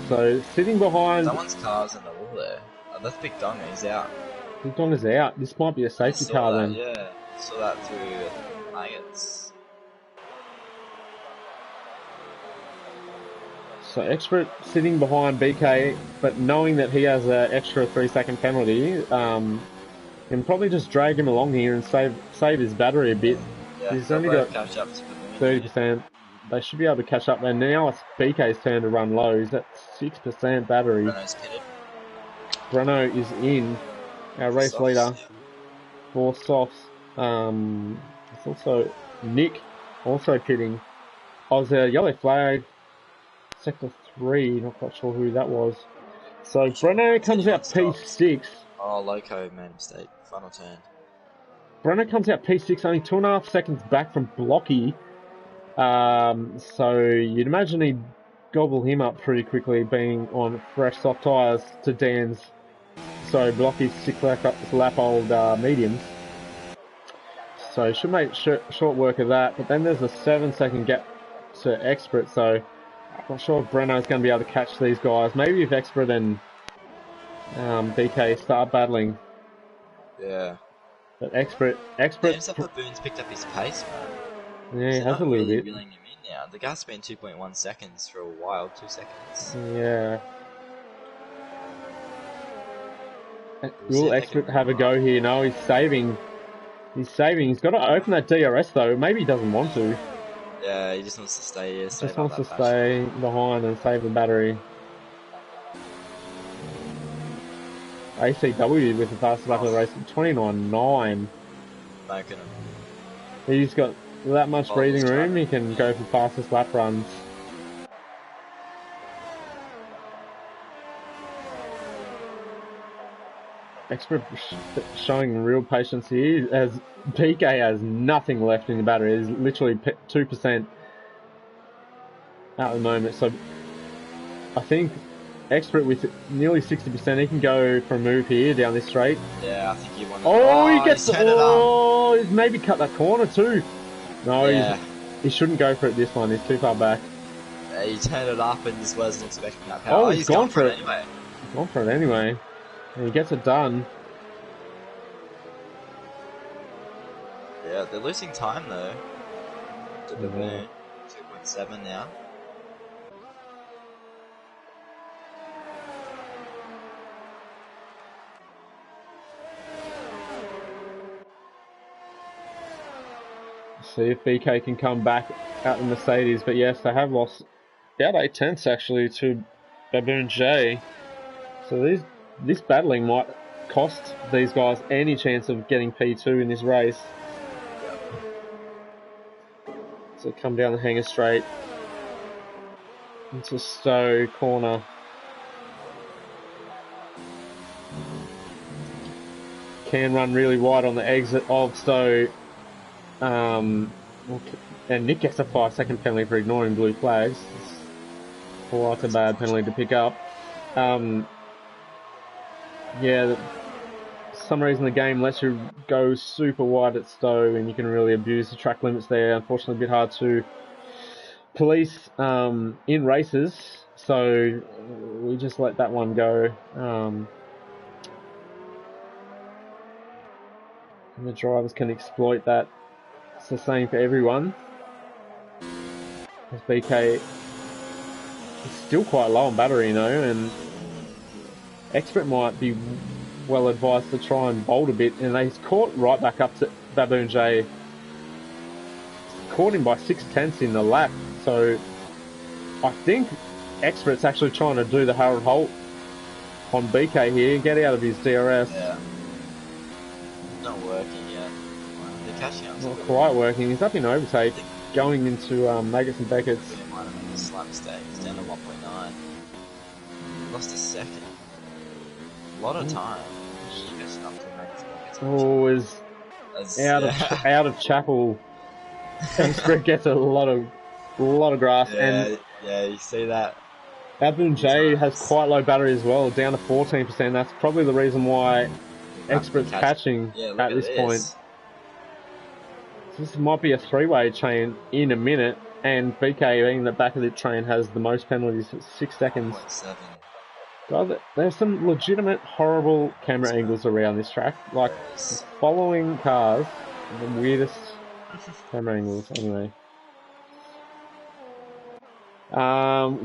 Speaker 1: So, sitting behind...
Speaker 2: Someone's car's in the wall there. Oh, that's Big Donga, he's out.
Speaker 1: Big Donga's out. This might be a safety car then.
Speaker 2: Yeah, saw that through Maggots.
Speaker 1: So, Expert sitting behind BK, but knowing that he has an extra 3 second penalty, can probably just drag him along here and save his battery a bit.
Speaker 2: Yeah,
Speaker 1: he's only got 30%. They should be able to catch up, and now it's BK's turn to run low. He's at 6% battery.
Speaker 2: Breno's pitted.
Speaker 1: Breno is in, our race
Speaker 2: Softs,
Speaker 1: leader,
Speaker 2: yeah.
Speaker 1: for softs. It's also Nick, also pitting. Oh, there's a yellow flag. Sector 3, not quite sure who that was. So Breno comes out P6.
Speaker 2: Oh, Loco made a mistake. Final turn.
Speaker 1: Breno comes out P6, only 2.5 seconds back from Blocky. So you'd imagine he'd gobble him up pretty quickly, being on fresh soft tyres to Dan's. So Blocky's 6 lap old mediums. So should make short work of that. But then there's a 7 second gap to Expert. So I'm not sure if Breno's going to be able to catch these guys. Maybe if Expert and BK start battling.
Speaker 2: Yeah.
Speaker 1: But Expert.
Speaker 2: Seems like Baboon's picked up his pace, man.
Speaker 1: Yeah, he has a little bit.
Speaker 2: Reeling him in now. The gap's been 2.1 seconds for a while. 2 seconds.
Speaker 1: Yeah. Will Expert have a go here? No, he's saving. He's got to open that DRS though. Maybe he doesn't want to.
Speaker 2: Yeah, he just wants to stay here.
Speaker 1: Just wants to stay behind and save the battery. ACW with the fastest lap of the race, 29.9.
Speaker 2: Smoking him.
Speaker 1: He's got that much breathing room, he can go for fastest lap runs. Expert showing real patience here, as PK has nothing left in the battery. It's literally 2% at the moment. So I think Expert with nearly 60%, he can go for a move here down this straight.
Speaker 2: Yeah, I think he won.
Speaker 1: He gets he's maybe cut that corner too. No,
Speaker 2: yeah.
Speaker 1: He shouldn't go for it this one. He's too far back.
Speaker 2: Yeah, he turned it up and just wasn't expecting that power.
Speaker 1: He's gone for it anyway. He's gone for it anyway. And he gets it done.
Speaker 2: Yeah, they're losing time though. To the 2.7 now.
Speaker 1: See if BK can come back out in Mercedes, but yes, they have lost about 8 tenths actually to Baboon J. So this battling might cost these guys any chance of getting P2 in this race. So come down the hanger straight into Stowe corner. Can run really wide on the exit of Stowe. And Nick gets a 5 second penalty for ignoring blue flags. It's quite a bad penalty to pick up. Yeah, for some reason the game lets you go super wide at Stowe and you can really abuse the track limits there. Unfortunately a bit hard to police in races. So we just let that one go. And the drivers can exploit that. It's the same for everyone. As BK is still quite low on battery, you know, and Expert might be well advised to try and bolt a bit, and he's caught right back up to Baboon J. Caught him by 6/10 in the lap, so I think Expert's actually trying to do the Harold Holt on BK here and get out of his DRS.
Speaker 2: Yeah. Not working yet. They're catching up.
Speaker 1: Not quite working. He's up in overtake, going into Maggots and Beckett's.
Speaker 2: It might have been a slight mistake. He's down to 1.9. Lost a second. A lot of time. Just up to Maggots and Beckett's.
Speaker 1: Oh, is out of Chapel. Expert gets a lot of grass, and
Speaker 2: yeah, you see that.
Speaker 1: Baboon J has quite low battery as well, down to 14%. That's probably the reason why Expert's catching at this point. So this might be a three-way chain in a minute, and BK being the back of the train has the most penalties at 6 seconds.
Speaker 2: 1.7.
Speaker 1: God, there's some legitimate horrible camera angles around this track, like following cars, the weirdest camera angles. Anyway,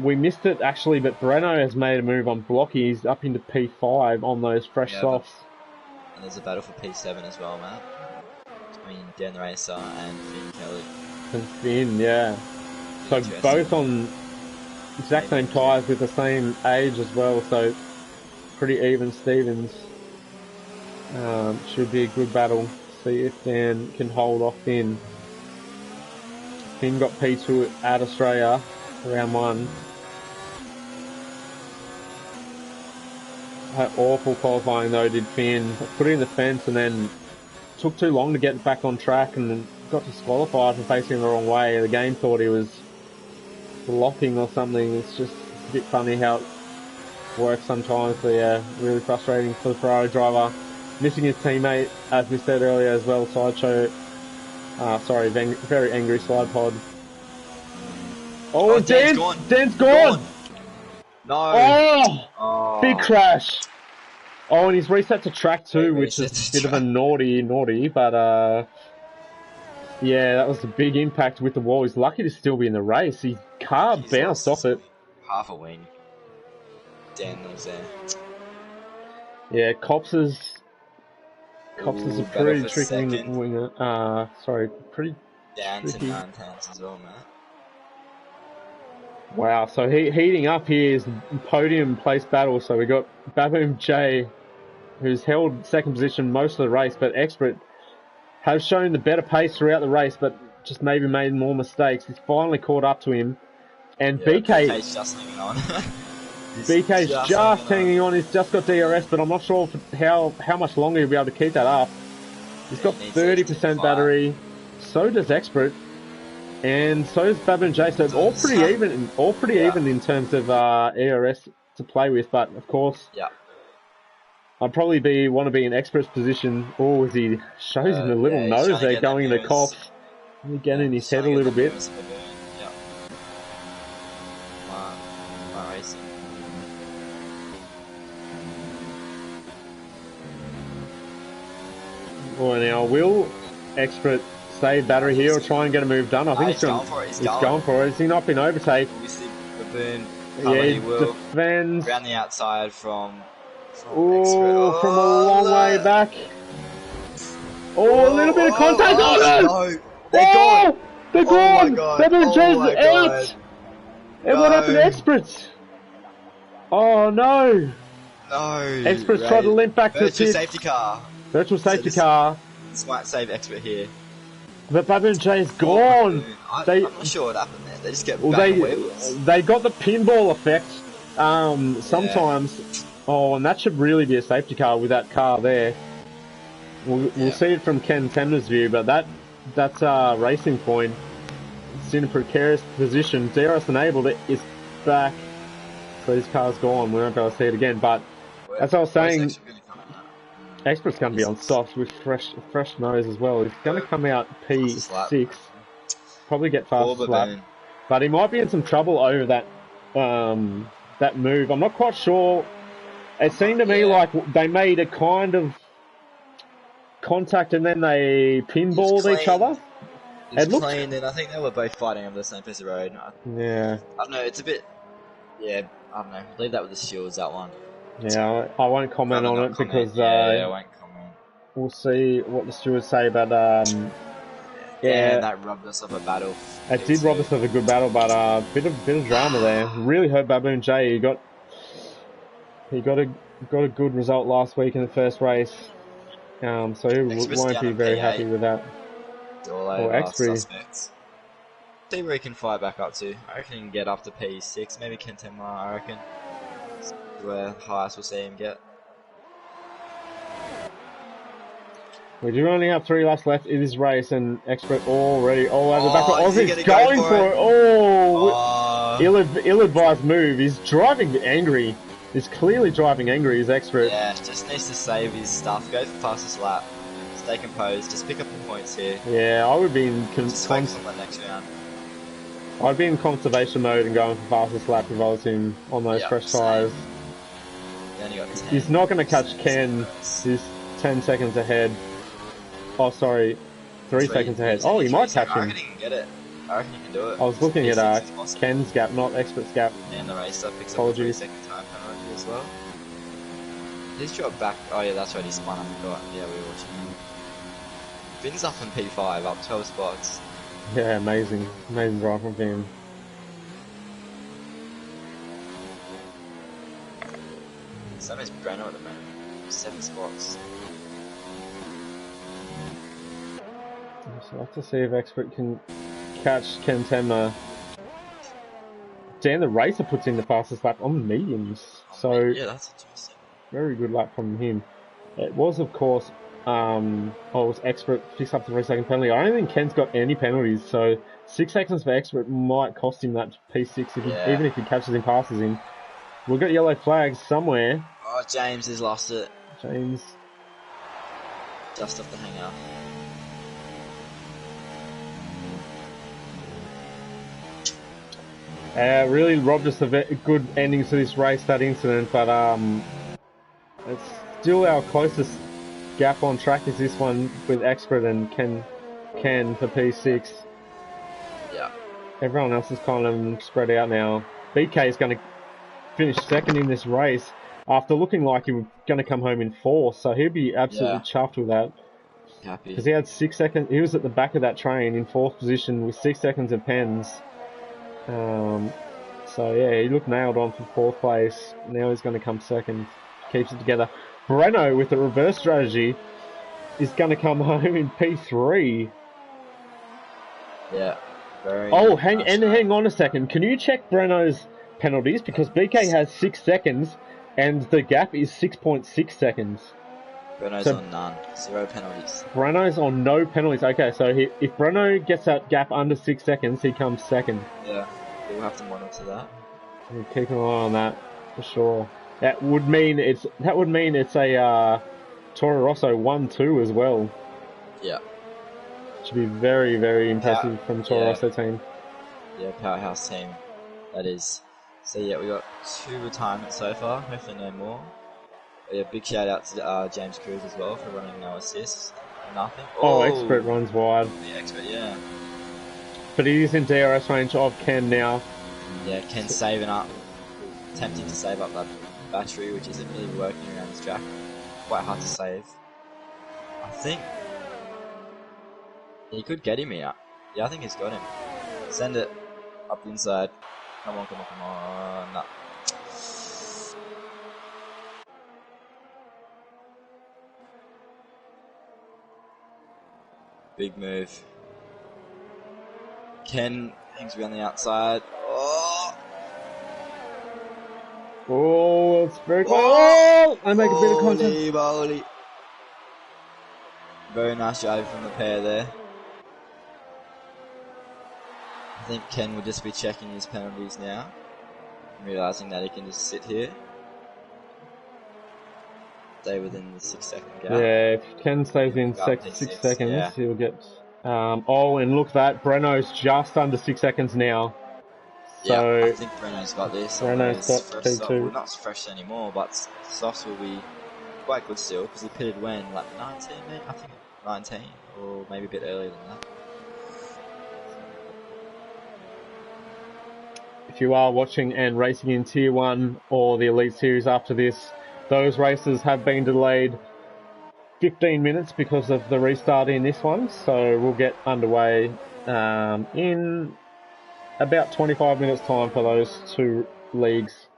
Speaker 1: we missed it actually, but Breno has made a move on Blocky. He's up into P5 on those fresh softs.
Speaker 2: And there's a battle for P7 as well, Matt. Between Dan Racer and Finn Kelly.
Speaker 1: And Finn, yeah. So both on exact same tyres with the same age as well, so pretty even Stevens. Should be a good battle. See if Dan can hold off Finn. Finn got P2 at Australia, round 1. Had awful qualifying though, did Finn. Put it in the fence and then took too long to get back on track and then got disqualified for facing the wrong way. The game thought he was blocking or something. It's just a bit funny how it works sometimes. So yeah, really frustrating for the Ferrari driver. Missing his teammate, as we said earlier as well, Sideshow. Sorry, very angry slide pod. Oh, Dan's gone! Dan's gone!
Speaker 2: No!
Speaker 1: Oh! Big crash! Oh, and he's reset to track 2, which is a bit of a naughty, but yeah, that was a big impact with the wall. He's lucky to still be in the race. His car bounced off it.
Speaker 2: Half a wing. Dan was there.
Speaker 1: Yeah, Cops is a pretty tricky winger. Sorry, pretty
Speaker 2: down
Speaker 1: tricky.
Speaker 2: To 9 tenths as well, man.
Speaker 1: Wow, so heating up here is podium place battle. So we got Baboon J, who's held second position most of the race, but Expert has shown the better pace throughout the race, but just maybe made more mistakes. He's finally caught up to him, and
Speaker 2: BK's just hanging on.
Speaker 1: BK's just hanging on. He's just got DRS, but I'm not sure how much longer he'll be able to keep that up. He's got 30% battery. So does Expert, and so does Baboon J. So it's all pretty even. All pretty even in terms of ERS to play with. But of course, I'd probably want to be in Expert's position. Oh, as he shows him a little nose there, going into Cops. Get in his head a little bit. Well, now will Expert save battery here or try and get a move done? I think he's going for it. He's going for it. Has he not been overtaken?
Speaker 2: He will
Speaker 1: defends
Speaker 2: around the outside from
Speaker 1: from a long way back. Oh, a little bit of contact.
Speaker 2: No, they're gone.
Speaker 1: They're gone.
Speaker 2: Oh my god.
Speaker 1: Baboon J's out. And what happened to Experts? Oh no.
Speaker 2: No.
Speaker 1: Experts tried to limp back to the
Speaker 2: virtual safety car.
Speaker 1: Virtual safety car.
Speaker 2: This might save Expert here.
Speaker 1: But Baboon J's gone.
Speaker 2: I'm not sure what happened there. They just get back wheels.
Speaker 1: They got the pinball effect. Sometimes. Oh, and that should really be a safety car with that car there. We'll see it from Ken Temner's view, but that's Racing Point. It's in a precarious position. DRS enabled, it is back. So his car's gone. We won't be able to see it again. But as I was saying, Expert's going to be on softs with fresh nose as well. He's going to come out P6. Probably get fast slap. But he might be in some trouble over that that move. I'm not quite sure. It seemed to me like they made a kind of contact and then they pinballed each other.
Speaker 2: It was clean, and I think they were both fighting over the same piece of road.
Speaker 1: Yeah.
Speaker 2: I don't know, it's a bit... Yeah, I don't know. Leave that with the stewards, that one.
Speaker 1: Yeah, I won't comment on it because
Speaker 2: I won't comment.
Speaker 1: We'll see what the stewards say, but
Speaker 2: yeah, that robbed us of a battle.
Speaker 1: It did rob us of a good battle, but bit of drama there. Really hurt Baboon J. He got a good result last week in the first race, so he won't be very happy with that.
Speaker 2: All over suspects. See where he can fire back up to. I reckon he can get up to P6, maybe Kentema, I reckon. That's where highest we'll see him get.
Speaker 1: We do only have 3 laps left in this race, and Expert already all over the back. Ozzy's going for it. Oh, ill-advised move. He's driving angry. He's clearly driving angry, he's Expert.
Speaker 2: Yeah, just needs to save his stuff. Go for fastest lap. Stay composed. Just pick up the points here.
Speaker 1: Yeah, I would be in
Speaker 2: just focus on the next round.
Speaker 1: I'd be in conservation mode and going for fastest lap if I was him on those fresh tyres. He's not going to catch Ken. He's 10 seconds ahead. Oh, sorry. 3 seconds ahead. Oh, he might catch him.
Speaker 2: I reckon he can get it. I reckon he can do it.
Speaker 1: I was looking at Ken's gap, not Expert's gap.
Speaker 2: And the racer picks up a 3-second time penalty as well. He's dropped back. Oh, yeah, that's right. He spun. I forgot. Yeah, we were watching him. Finn's up in P5, up 12 spots.
Speaker 1: Yeah, amazing. Amazing drive from Finn.
Speaker 2: So is Breno at the moment. 7 spots.
Speaker 1: So I'll have to see if Expert can catch Kentema. Dan the racer puts in the fastest lap on mediums. So
Speaker 2: yeah, that's interesting.
Speaker 1: Very good lap from him. It was, of course, it was Expert picks up the 3-second penalty. I don't think Ken's got any penalties, so 6 seconds for Expert might cost him that P6 even if he catches him, passes him. We'll get yellow flags somewhere.
Speaker 2: Oh, James has lost it.
Speaker 1: James.
Speaker 2: Just off the hanger.
Speaker 1: Really robbed us of a good ending to this race, that incident, but it's still our closest gap on track is this one with Expert and Ken for P6.
Speaker 2: Yeah.
Speaker 1: Everyone else is kind of spread out now. BK is going to finish second in this race after looking like he was going to come home in 4th, so he'll be absolutely chuffed with that.
Speaker 2: Happy.
Speaker 1: Because he had 6 seconds, he was at the back of that train in 4th position with 6 seconds of pens. So yeah, he looked nailed on for 4th place. Now he's going to come second. Keeps it together. Breno with the reverse strategy is going to come home in P3.
Speaker 2: Yeah.
Speaker 1: Hang on a second. Can you check Breno's penalties? Because BK has 6 seconds and the gap is 6.6 seconds.
Speaker 2: Breno's on none. 0 penalties.
Speaker 1: Breno's on no penalties. Okay, so if Breno gets that gap under 6 seconds, he comes second.
Speaker 2: Yeah, we'll have to monitor that.
Speaker 1: We'll keep an eye on that for sure. That would mean it's a Toro Rosso 1-2 as well.
Speaker 2: Yeah.
Speaker 1: Should be very, very impressive from the Toro Rosso team.
Speaker 2: Yeah, powerhouse team. That is. So yeah, we got 2 retirements so far. Hopefully no more. Yeah, big shout out to James Cruz as well for running no assists. Nothing.
Speaker 1: Oh, Expert runs wide.
Speaker 2: Yeah, Expert, yeah.
Speaker 1: But he is in DRS range of Ken now.
Speaker 2: Yeah, Ken's saving up. Attempting to save up that battery, which isn't really working around this track. Quite hard to save. I think he could get him here. Yeah, I think he's got him. Send it up the inside. Come on. No. Big move. Ken hangs around the outside.
Speaker 1: Oh, it's very close. Oh, I make a bit of contact.
Speaker 2: Holy. Very nice drive from the pair there. I think Ken will just be checking his penalties now. Realising that he can just sit here. Stay within the 6-second gap.
Speaker 1: Yeah, if Ken stays in 6 seconds, he'll get... and look at that. Breno's just under 6 seconds now. So
Speaker 2: yeah, I think Breno's got this.
Speaker 1: Breno's got
Speaker 2: fresh
Speaker 1: P2.
Speaker 2: well, not fresh anymore, but softs will be quite good still because he pitted when, like 19, maybe? I think 19, or maybe a bit earlier than that.
Speaker 1: If you are watching and racing in Tier 1 or the Elite Series after this, those races have been delayed 15 minutes because of the restart in this one, so we'll get underway in about 25 minutes time for those two leagues.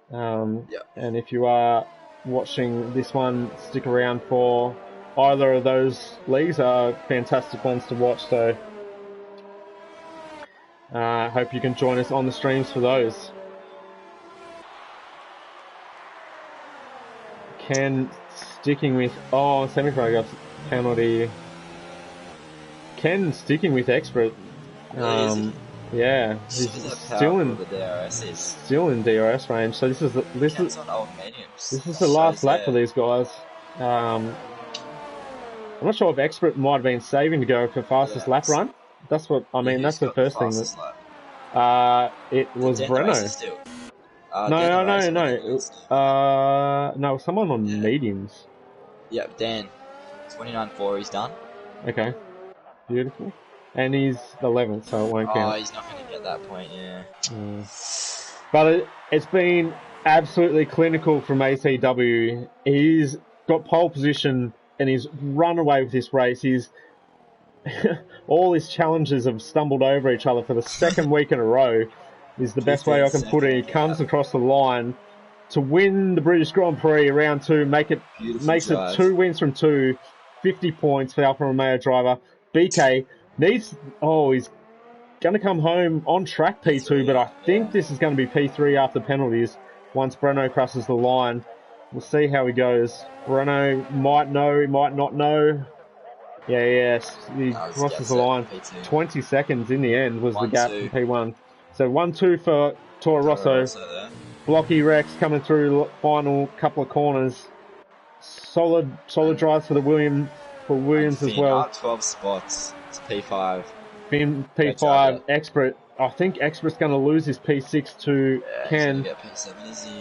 Speaker 1: And if you are watching this one, stick around for either of those leagues. Are fantastic ones to watch, so hope you can join us on the streams for those. Ken sticking with semi-pro got penalty. Ken sticking with expert. Yeah, he's still in DRS range. So this is
Speaker 2: on old mediums.
Speaker 1: This is the last lap for these guys. I'm not sure if expert might have been saving to go for fastest lap run. That's what I mean. That's the first thing. It was Breno. No, someone on mediums.
Speaker 2: Yep, Dan. 29.4, he's done.
Speaker 1: Okay, beautiful. And he's 11th, so it won't count.
Speaker 2: Oh, he's not going to get that point, yeah.
Speaker 1: But it's been absolutely clinical from ACW. He's got pole position and he's run away with this race. He's all his challenges have stumbled over each other for the second week in a row. Is the best way I can put it. He comes across the line to win the British Grand Prix round 2, makes it 2 wins from 2, 50 points for Alfa Romeo driver. BK he's going to come home on track P2, but I think this is going to be P3 after penalties once Breno crosses the line. We'll see how he goes. Breno might know, he might not know. Yes, he crosses the line. 20 seconds in the end was the gap in P1. So 1-2 for Toro Rosso. Blocky Rex coming through final couple of corners. Solid drives for Williams as well.
Speaker 2: Up 12 spots. It's P5.
Speaker 1: P5 Expert. I think Expert's going to lose his P6 to Ken.
Speaker 2: Get P7, is he?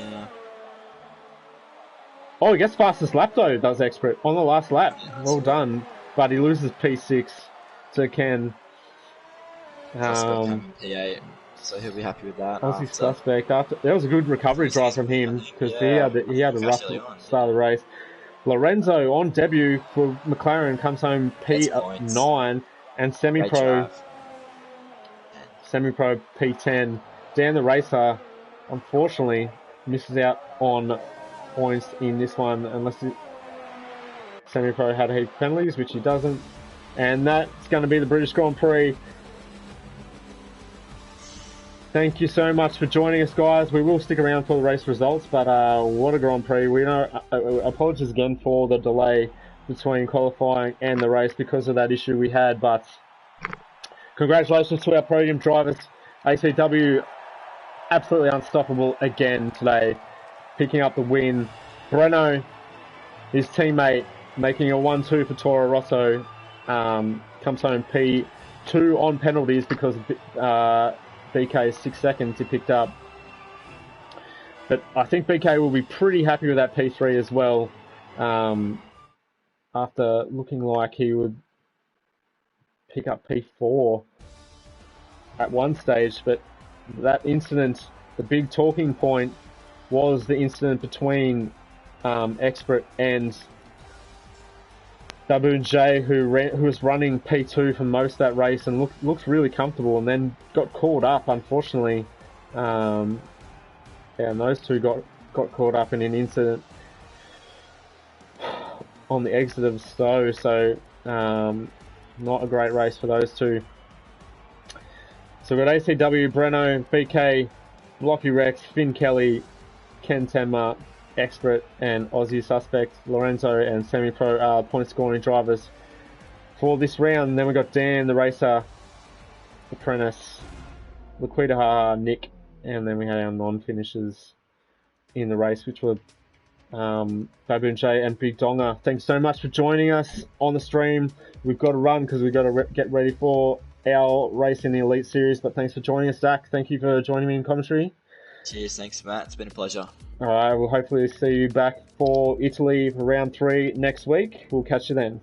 Speaker 1: Oh, he gets fastest lap though, does Expert, on the last lap. Well done. But he loses P6 to Ken.
Speaker 2: P8, so he'll be happy with that.
Speaker 1: Aussie Suspect. That was a good recovery drive from him because he had a rough start of the race. Lorenzo on debut for McLaren comes home P9 and semi-pro P10. Dan the Racer unfortunately misses out on points in this one unless semi-pro had a heap of penalties, which he doesn't. And that's going to be the British Grand Prix. Thank you so much for joining us, guys. We will stick around for the race results, but what a Grand Prix. We know. Apologies again for the delay between qualifying and the race because of that issue we had, but congratulations to our podium drivers. ACW absolutely unstoppable again today, picking up the win. Breno, his teammate, making a 1-2 for Toro Rosso, comes home P2 on penalties because BK's 6 seconds he picked up. But I think BK will be pretty happy with that P3 as well, after looking like he would pick up P4 at one stage. But that incident, the big talking point, was the incident between Expert and Baboon J, who was running P2 for most of that race and looked really comfortable, and then got caught up, unfortunately. And those two got caught up in an incident on the exit of Stowe, so not a great race for those two. So we've got ACW, Breno, BK, Blocky Rex, Finn Kelly, Ken Tenma, Expert, and Aussie Suspect, Lorenzo, and semi-pro point scoring drivers for this round. And then we've got Dan the Racer, Apprentice, Laquita, Nick, and then we had our non-finishers in the race, which were Baboon J and Big Donga. Thanks so much for joining us on the stream. We've got to run because we've got to get ready for our race in the Elite Series. But thanks for joining us, Zach. Thank you for joining me in commentary.
Speaker 2: Cheers, thanks, Matt. It's been a pleasure.
Speaker 1: All right, we'll hopefully see you back for Italy for round 3 next week. We'll catch you then.